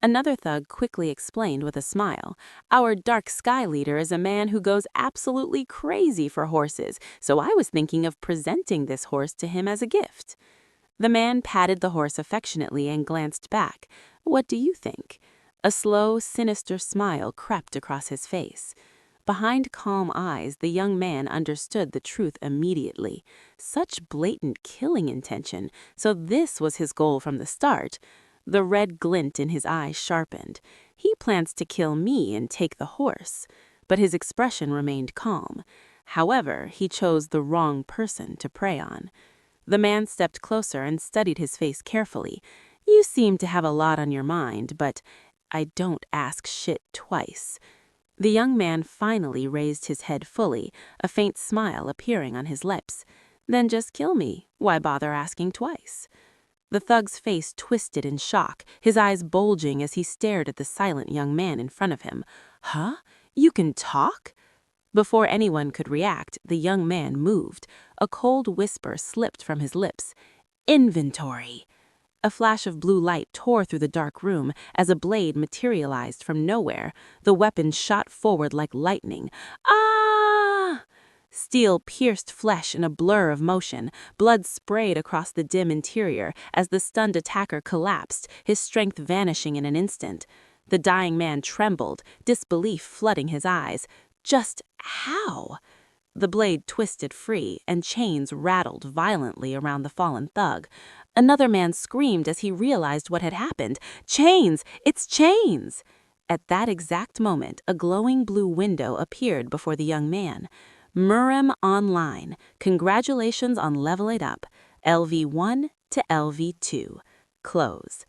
Speaker 7: Another thug quickly explained with a smile. Our dark sky leader is a man who goes absolutely crazy for horses, so I was thinking of presenting this horse to him as a gift. The man patted the horse affectionately and glanced back. What do you think? A slow, sinister smile crept across his face. Behind calm eyes, the young man understood the truth immediately. Such blatant killing intention, so this was his goal from the start. The red glint in his eyes sharpened. He plans to kill me and take the horse. But his expression remained calm. However, he chose the wrong person to prey on. The man stepped closer and studied his face carefully. You seem to have a lot on your mind, but I don't ask shit twice. The young man finally raised his head fully, a faint smile appearing on his lips. Then just kill me. Why bother asking twice? The thug's face twisted in shock, his eyes bulging as he stared at the silent young man in front of him. Huh? You can talk? Before anyone could react, the young man moved. A cold whisper slipped from his lips. Inventory. A flash of blue light tore through the dark room as a blade materialized from nowhere. The weapon shot forward like lightning. Ah! Steel pierced flesh in a blur of motion. Blood sprayed across the dim interior as the stunned attacker collapsed, his strength vanishing in an instant. The dying man trembled, disbelief flooding his eyes. Just how? The blade twisted free, and chains rattled violently around the fallen thug. Another man screamed as he realized what had happened. Chains! It's chains! At that exact moment, a glowing blue window appeared before the young man. Murim online. Congratulations on leveling up. LV1 to LV2. Close.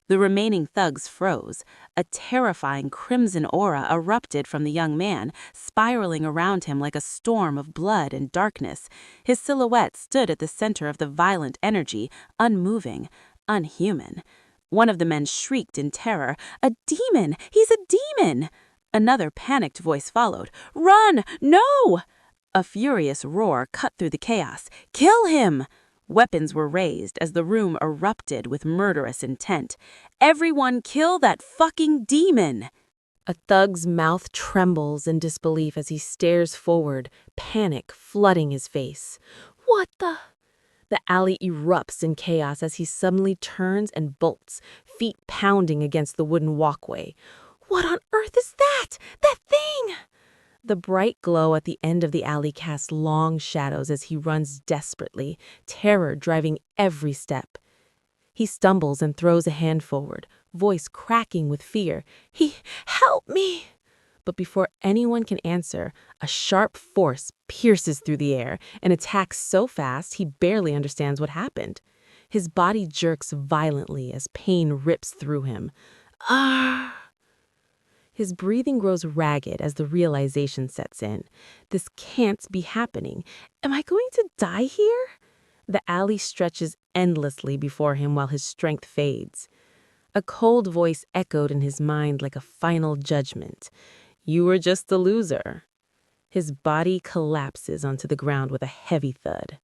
Speaker 7: The remaining thugs froze. A terrifying crimson aura erupted from the young man, spiraling around him like a storm of blood and darkness. His silhouette stood at the center of the violent energy, unmoving, unhuman. One of the men shrieked in terror. A demon! He's a demon! Another panicked voice followed. Run! No! A furious roar cut through the chaos. Kill him! Weapons were raised as the room erupted with murderous intent. Everyone kill that fucking demon! A thug's mouth trembles in disbelief as he stares forward, panic flooding his face. What the? The alley erupts in chaos as he suddenly turns and bolts, feet pounding against the wooden walkway. What on earth is that? That thing! The bright glow at the end of the alley casts long shadows as he runs desperately, terror driving every step. He stumbles and throws a hand forward. voice cracking with fear. Help me! But before anyone can answer, a sharp force pierces through the air and attacks so fast he barely understands what happened. His body jerks violently as pain rips through him. Ah! His breathing grows ragged as the realization sets in. This can't be happening. Am I going to die here? The alley stretches endlessly before him while his strength fades. A cold voice echoed in his mind like a final judgment. You were just a loser. His body collapses onto the ground with a heavy thud.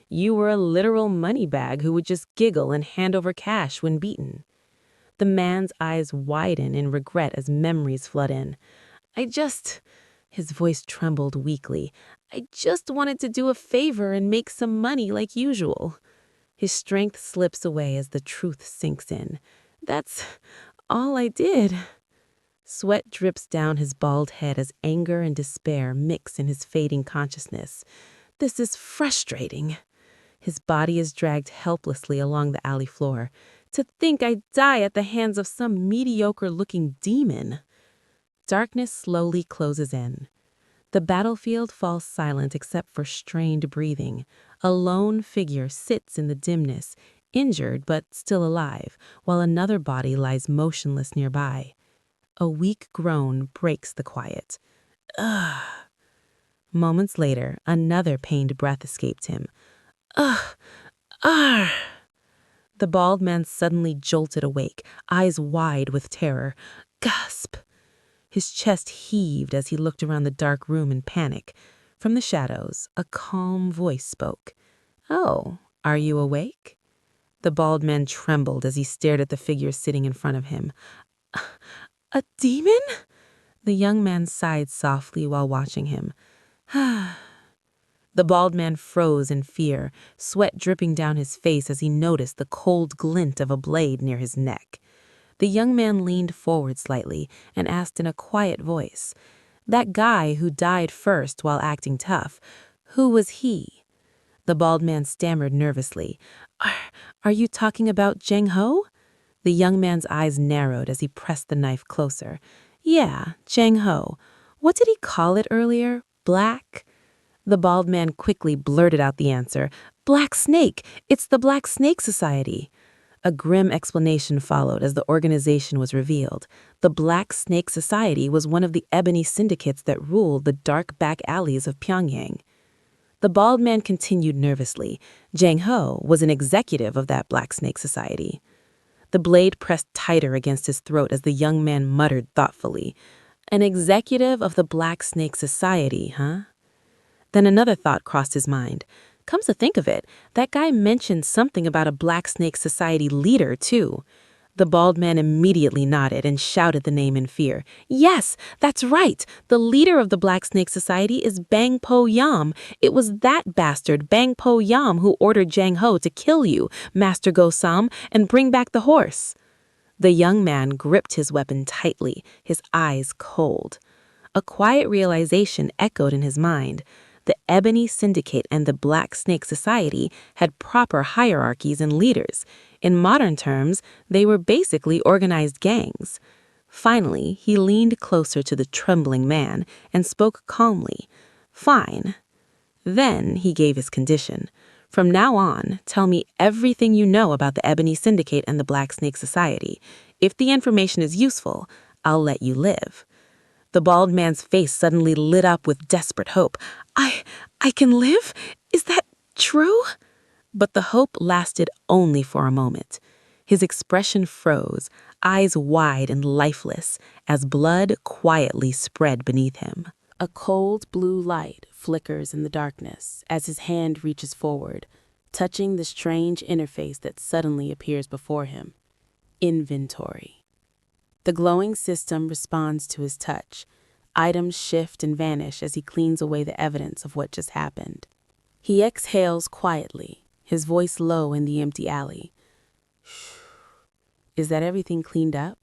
Speaker 7: You were a literal money bag who would just giggle and hand over cash when beaten. The man's eyes widen in regret as memories flood in. His voice trembled weakly. I just wanted to do a favor and make some money like usual. His strength slips away as the truth sinks in. That's all I did. Sweat drips down his bald head as anger and despair mix in his fading consciousness. This is frustrating. His body is dragged helplessly along the alley floor. To think I'd die at the hands of some mediocre-looking demon. Darkness slowly closes in. The battlefield falls silent except for strained breathing. A lone figure sits in the dimness, injured but still alive, while another body lies motionless nearby. A weak groan breaks the quiet. Ugh. Moments later, another pained breath escaped him. Ugh. Ugh. The bald man suddenly jolted awake, eyes wide with terror. Gasp! His chest heaved as he looked around the dark room in panic. From the shadows, a calm voice spoke. Oh, are you awake? The bald man trembled as he stared at the figure sitting in front of him. A demon? The young man sighed softly while watching him. The bald man froze in fear, sweat dripping down his face as he noticed the cold glint of a blade near his neck. The young man leaned forward slightly and asked in a quiet voice, That guy who died first while acting tough, who was he? The bald man stammered nervously. Are you talking about Jang Ho? The young man's eyes narrowed as he pressed the knife closer. Yeah, Jang Ho. What did he call it earlier? Black? The bald man quickly blurted out the answer. Black Snake. It's the Black Snake Society. A grim explanation followed as the organization was revealed. The Black Snake Society was one of the ebony syndicates that ruled the dark back alleys of Pyongyang. The bald man continued nervously. Jang Ho was an executive of that Black Snake Society. The blade pressed tighter against his throat as the young man muttered thoughtfully. An executive of the Black Snake Society, huh? Then another thought crossed his mind. Come to think of it, that guy mentioned something about a Black Snake Society leader, too. The bald man immediately nodded and shouted the name in fear. Yes, that's right. The leader of the Black Snake Society is Bang Po Yam. It was that bastard, Bang Po Yam, who ordered Jang Ho to kill you, Master Go Sam, and bring back the horse. The young man gripped his weapon tightly, his eyes cold. A quiet realization echoed in his mind. The Ebony Syndicate and the Black Snake Society had proper hierarchies and leaders. In modern terms, they were basically organized gangs. Finally, he leaned closer to the trembling man and spoke calmly. Fine. Then he gave his condition. From now on, tell me everything you know about the Ebony Syndicate and the Black Snake Society. If the information is useful, I'll let you live. The bald man's face suddenly lit up with desperate hope. I can live? Is that true? But the hope lasted only for a moment. His expression froze, eyes wide and lifeless, as blood quietly spread beneath him. A cold blue light flickers in the darkness as his hand reaches forward, touching the strange interface that suddenly appears before him. Inventory. The glowing system responds to his touch. Items shift and vanish as he cleans away the evidence of what just happened. He exhales quietly, his voice low in the empty alley. Shh. Is that everything cleaned up?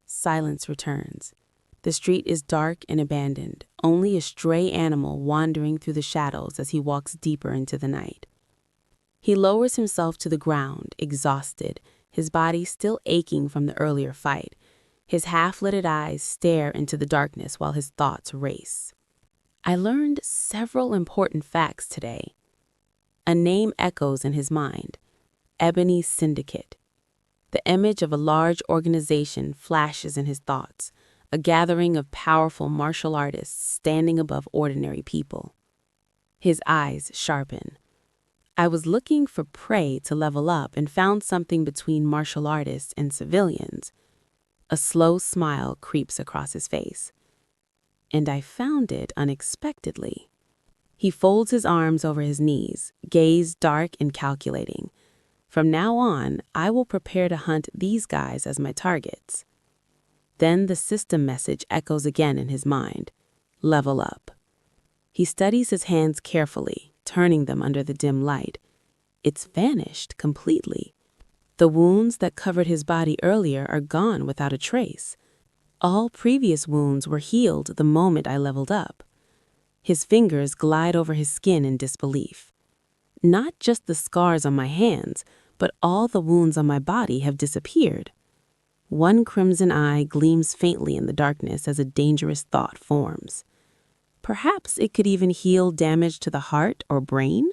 Speaker 7: Silence returns. The street is dark and abandoned, only a stray animal wandering through the shadows as he walks deeper into the night. He lowers himself to the ground, exhausted, his body still aching from the earlier fight. His half-lidded eyes stare into the darkness while his thoughts race. I learned several important facts today. A name echoes in his mind: Ebony's Syndicate. The image of a large organization flashes in his thoughts, a gathering of powerful martial artists standing above ordinary people. His eyes sharpen. I was looking for prey to level up and found something between martial artists and civilians. A slow smile creeps across his face. And I found it unexpectedly. He folds his arms over his knees, gaze dark and calculating. From now on, I will prepare to hunt these guys as my targets. Then the system message echoes again in his mind: level up. He studies his hands carefully, turning them under the dim light. It's vanished completely. The wounds that covered his body earlier are gone without a trace. All previous wounds were healed the moment I leveled up. His fingers glide over his skin in disbelief. Not just the scars on my hands, but all the wounds on my body have disappeared. One crimson eye gleams faintly in the darkness as a dangerous thought forms. Perhaps it could even heal damage to the heart or brain?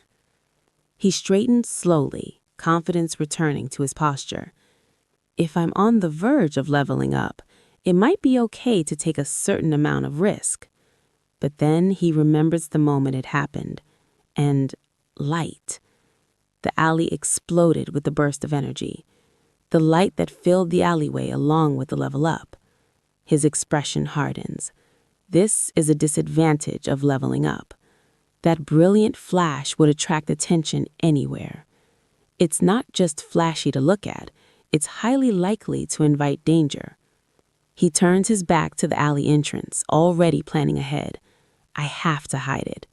Speaker 7: He straightened slowly, confidence returning to his posture. If I'm on the verge of leveling up, it might be okay to take a certain amount of risk. But then he remembers the moment it happened. And light. The alley exploded with the burst of energy. The light that filled the alleyway along with the level up. His expression hardens. This is a disadvantage of leveling up. That brilliant flash would attract attention anywhere. It's not just flashy to look at, it's highly likely to invite danger. He turns his back to the alley entrance, already planning ahead. I have to hide it.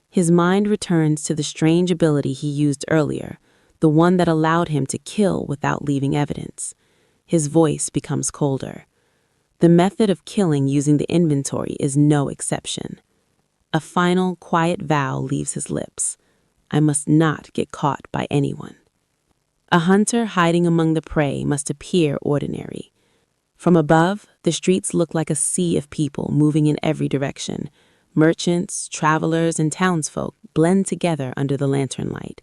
Speaker 7: His mind returns to the strange ability he used earlier, the one that allowed him to kill without leaving evidence. His voice becomes colder. The method of killing using the inventory is no exception. A final, quiet vow leaves his lips. I must not get caught by anyone. A hunter hiding among the prey must appear ordinary. From above, the streets look like a sea of people moving in every direction. Merchants, travelers, and townsfolk blend together under the lantern light.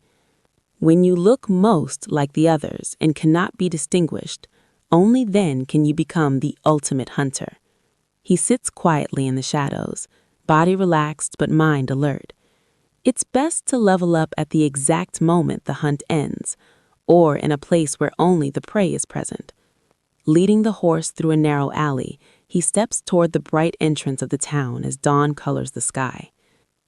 Speaker 7: When you look most like the others and cannot be distinguished, only then can you become the ultimate hunter. He sits quietly in the shadows, body relaxed but mind alert. It's best to level up at the exact moment the hunt ends, or in a place where only the prey is present. Leading the horse through a narrow alley, he steps toward the bright entrance of the town as dawn colors the sky.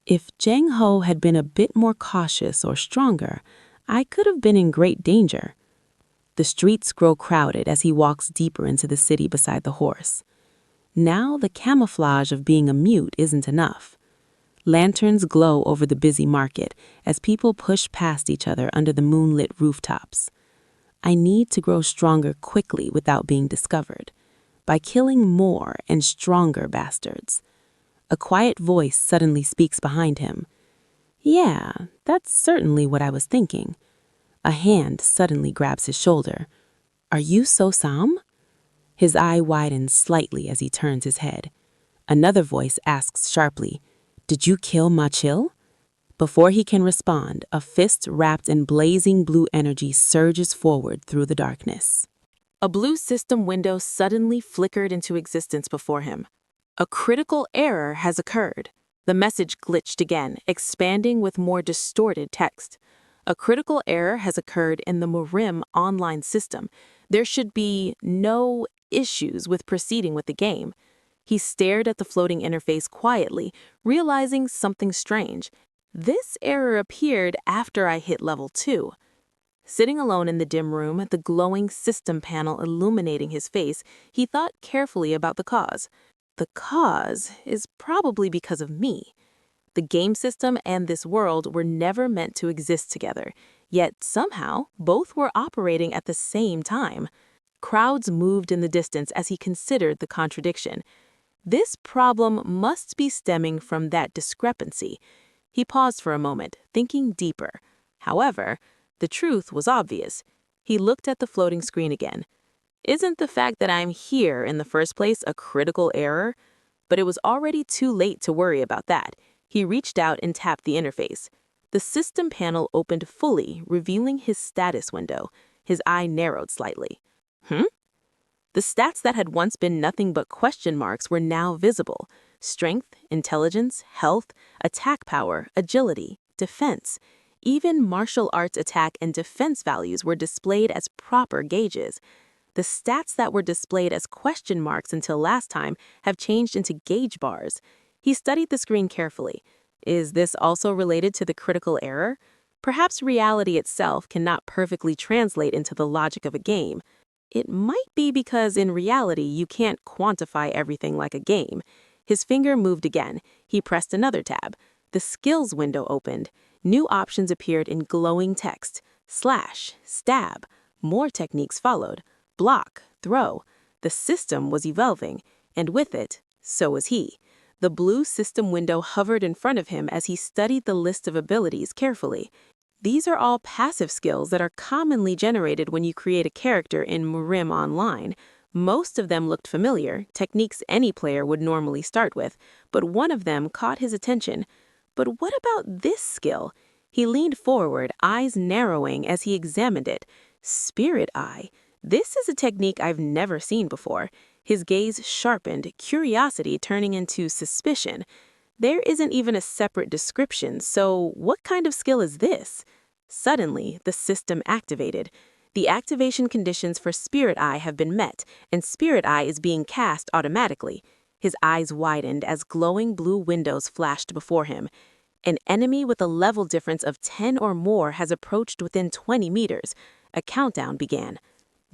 Speaker 7: If Jang Ho had been a bit more cautious or stronger, I could have been in great danger. The streets grow crowded as he walks deeper into the city beside the horse. Now the camouflage of being a mute isn't enough. Lanterns glow over the busy market as people push past each other under the moonlit rooftops. I need to grow stronger quickly without being discovered, by killing more and stronger bastards. A quiet voice suddenly speaks behind him. Yeah, that's certainly what I was thinking. A hand suddenly grabs his shoulder. Are you So-Sam? His eye widens slightly as he turns his head. Another voice asks sharply, Did you kill Ma Chil? Before he can respond, a fist wrapped in blazing blue energy surges forward through the darkness. A blue system window suddenly flickered into existence before him. A critical error has occurred. The message glitched again, expanding with more distorted text. A critical error has occurred in the Murim online system. There should be no issues with proceeding with the game. He stared at the floating interface quietly, realizing something strange. This error appeared after I hit level 2. Sitting alone in the dim room, the glowing system panel illuminating his face, he thought carefully about the cause. The cause is probably because of me. The game system and this world were never meant to exist together, yet somehow both were operating at the same time. Crowds moved in the distance as he considered the contradiction. This problem must be stemming from that discrepancy. He paused for a moment, thinking deeper. However, the truth was obvious. He looked at the floating screen again. Isn't the fact that I'm here in the first place a critical error? But it was already too late to worry about that. He reached out and tapped the interface. The system panel opened fully, revealing his status window. His eye narrowed slightly. The stats that had once been nothing but question marks were now visible. Strength, intelligence, health, attack power, agility, defense. Even martial arts attack and defense values were displayed as proper gauges. The stats that were displayed as question marks until last time have changed into gauge bars. He studied the screen carefully. Is this also related to the critical error? Perhaps reality itself cannot perfectly translate into the logic of a game. It might be because in reality you can't quantify everything like a game. His finger moved again. He pressed another tab. The skills window opened. New options appeared in glowing text. Slash, stab. More techniques followed. Block, throw. The system was evolving, and with it, so was he. The blue system window hovered in front of him as he studied the list of abilities carefully. These are all passive skills that are commonly generated when you create a character in Murim Online. Most of them looked familiar, techniques any player would normally start with, but one of them caught his attention. But what about this skill? He leaned forward, eyes narrowing as he examined it. Spirit Eye. This is a technique I've never seen before. His gaze sharpened, curiosity turning into suspicion. There isn't even a separate description, so what kind of skill is this? Suddenly, the system activated. The activation conditions for Spirit Eye have been met, and Spirit Eye is being cast automatically. His eyes widened as glowing blue windows flashed before him. An enemy with a level difference of 10 or more has approached within 20 meters. A countdown began.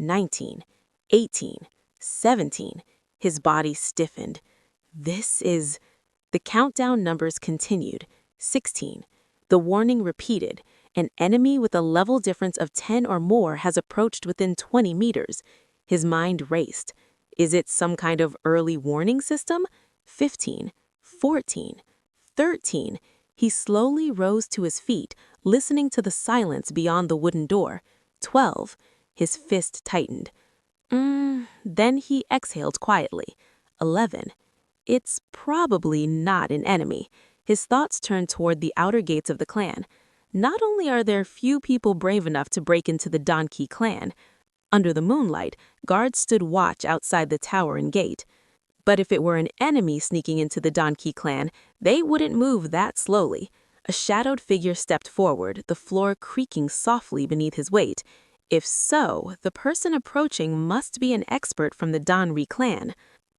Speaker 7: 19, 18, 17. His body stiffened. The countdown numbers continued. 16. The warning repeated. An enemy with a level difference of 10 or more has approached within 20 meters. His mind raced. Is it some kind of early warning system? 15, 14, 13. He slowly rose to his feet, listening to the silence beyond the wooden door. 12. His fist tightened. Then he exhaled quietly. 11. It's probably not an enemy. His thoughts turned toward the outer gates of the clan. Not only are there few people brave enough to break into the Donkey clan, under the moonlight, guards stood watch outside the tower and gate. But if it were an enemy sneaking into the Donkey clan, they wouldn't move that slowly. A shadowed figure stepped forward, the floor creaking softly beneath his weight. If so, the person approaching must be an expert from the Donri clan.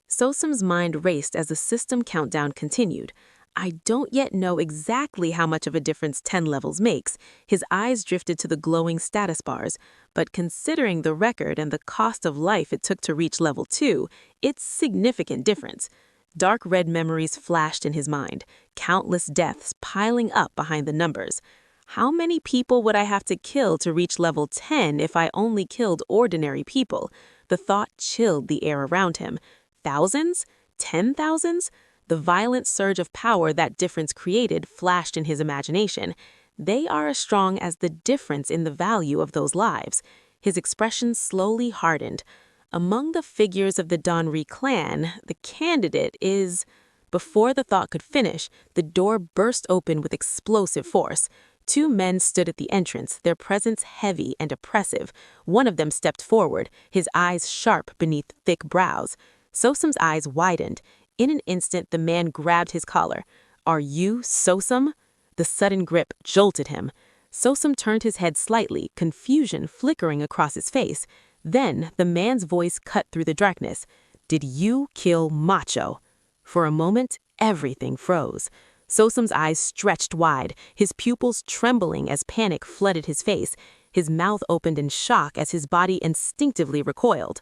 Speaker 7: Sosam's mind raced as the system countdown continued. I don't yet know exactly how much of a difference 10 levels makes. His eyes drifted to the glowing status bars, but considering the record and the cost of life it took to reach level 2, it's significant difference. Dark red memories flashed in his mind, countless deaths piling up behind the numbers. How many people would I have to kill to reach level 10 if I only killed ordinary people? The thought chilled the air around him. Thousands? 10,000s? The violent surge of power that difference created flashed in his imagination. They are as strong as the difference in the value of those lives. His expression slowly hardened. Among the figures of the Donri clan, the candidate is... Before the thought could finish, the door burst open with explosive force. 2 men stood at the entrance, their presence heavy and oppressive. One of them stepped forward, his eyes sharp beneath thick brows. Sosam's eyes widened. In an instant, the man grabbed his collar. Are you Sosam? The sudden grip jolted him. Sosam turned his head slightly, confusion flickering across his face. Then the man's voice cut through the darkness. Did you kill Macho? For a moment, everything froze. Sosam's eyes stretched wide, his pupils trembling as panic flooded his face. His mouth opened in shock as his body instinctively recoiled.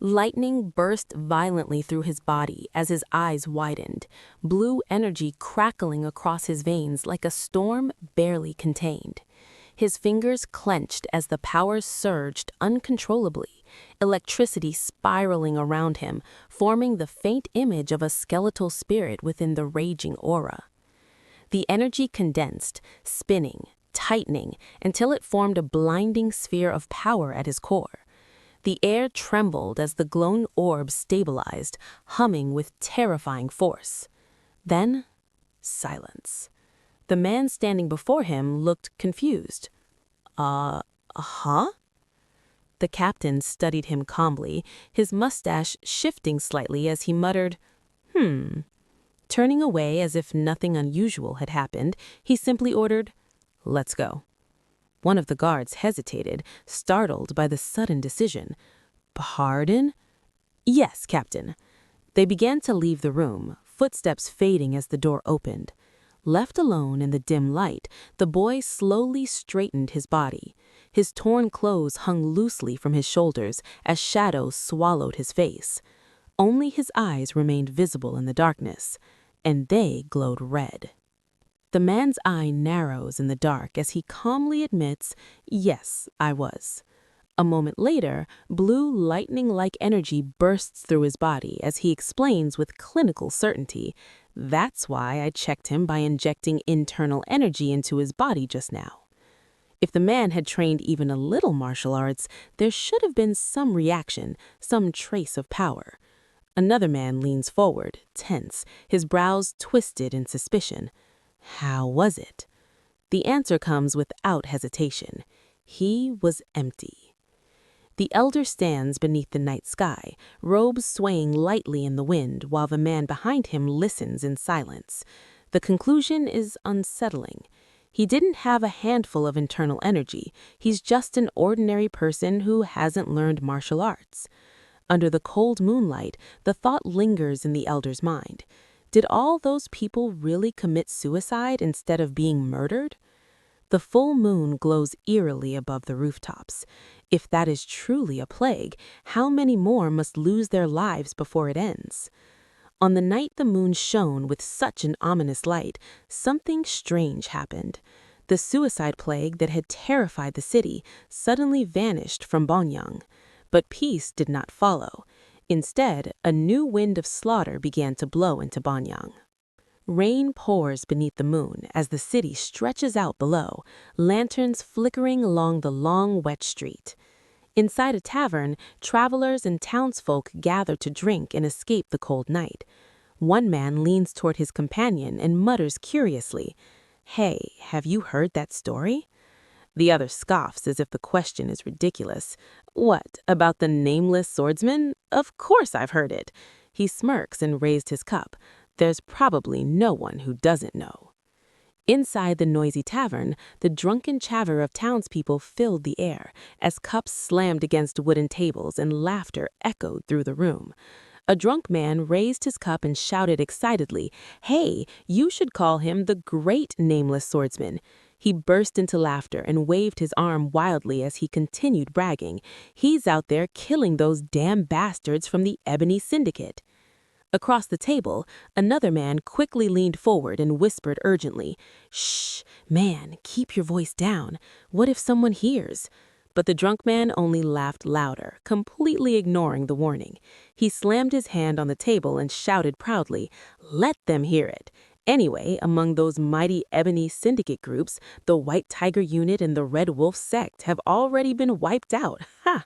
Speaker 7: Lightning burst violently through his body as his eyes widened, blue energy crackling across his veins like a storm barely contained. His fingers clenched as the power surged uncontrollably, electricity spiraling around him, forming the faint image of a skeletal spirit within the raging aura. The energy condensed, spinning, tightening until it formed a blinding sphere of power at his core. The air trembled as the glowing orb stabilized, humming with terrifying force. Then, silence. The man standing before him looked confused. Huh? The captain studied him calmly, his mustache shifting slightly as he muttered, Turning away as if nothing unusual had happened, he simply ordered, "Let's go." One of the guards hesitated, startled by the sudden decision. "Pardon?" "Yes, Captain." They began to leave the room, footsteps fading as the door opened. Left alone in the dim light, the boy slowly straightened his body. His torn clothes hung loosely from his shoulders as shadows swallowed his face. Only his eyes remained visible in the darkness, and they glowed red. The man's eye narrows in the dark as he calmly admits, "Yes, I was." A moment later, blue lightning-like energy bursts through his body as he explains with clinical certainty, "That's why I checked him by injecting internal energy into his body just now." If the man had trained even a little martial arts, there should have been some reaction, some trace of power. Another man leans forward, tense, his brows twisted in suspicion. How was it? The answer comes without hesitation. He was empty. The elder stands beneath the night sky, robes swaying lightly in the wind, while the man behind him listens in silence. The conclusion is unsettling. He didn't have a handful of internal energy. He's just an ordinary person who hasn't learned martial arts. Under the cold moonlight, the thought lingers in the elder's mind. Did all those people really commit suicide instead of being murdered? The full moon glows eerily above the rooftops. If that is truly a plague, how many more must lose their lives before it ends? On the night the moon shone with such an ominous light, something strange happened. The suicide plague that had terrified the city suddenly vanished from Bonyang. But peace did not follow. Instead, a new wind of slaughter began to blow into Bonyang. Rain pours beneath the moon as the city stretches out below, lanterns flickering along the long, wet street. Inside a tavern, travelers and townsfolk gather to drink and escape the cold night. One man leans toward his companion and mutters curiously, "Hey, have you heard that story?" The other scoffs as if the question is ridiculous. "What, about the nameless swordsman? Of course I've heard it." He smirks and raised his cup. There's probably no one who doesn't know. Inside the noisy tavern, the drunken chatter of townspeople filled the air as cups slammed against wooden tables and laughter echoed through the room. A drunk man raised his cup and shouted excitedly, "Hey, you should call him the great nameless swordsman." He burst into laughter and waved his arm wildly as he continued bragging. "He's out there killing those damn bastards from the Ebony Syndicate." Across the table, another man quickly leaned forward and whispered urgently, "Shh, man, keep your voice down. What if someone hears?" But the drunk man only laughed louder, completely ignoring the warning. He slammed his hand on the table and shouted proudly, "Let them hear it." Anyway, among those mighty Ebony Syndicate groups, the White Tiger Unit and the Red Wolf sect have already been wiped out. Ha!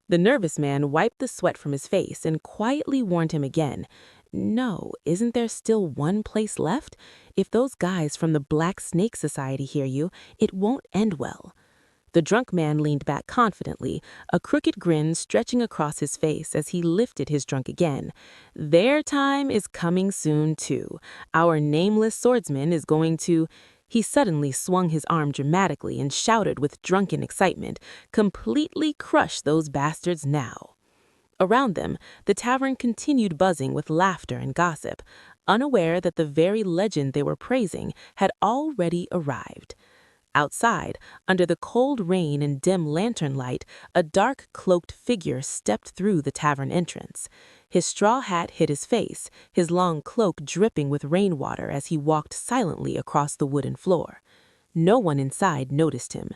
Speaker 7: The nervous man wiped the sweat from his face and quietly warned him again. "No, isn't there still one place left? If those guys from the Black Snake Society hear you, it won't end well." The drunk man leaned back confidently, a crooked grin stretching across his face as he lifted his drunk again. "Their time is coming soon, too. Our nameless swordsman is going to—" He suddenly swung his arm dramatically and shouted with drunken excitement, "Completely crush those bastards now." Around them, the tavern continued buzzing with laughter and gossip, unaware that the very legend they were praising had already arrived. Outside, under the cold rain and dim lantern light, a dark cloaked figure stepped through the tavern entrance. His straw hat hid his face, his long cloak dripping with rainwater as he walked silently across the wooden floor. No one inside noticed him.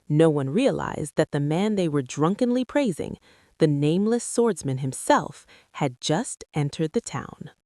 Speaker 7: No one realized that the man they were drunkenly praising, the nameless swordsman himself, had just entered the town.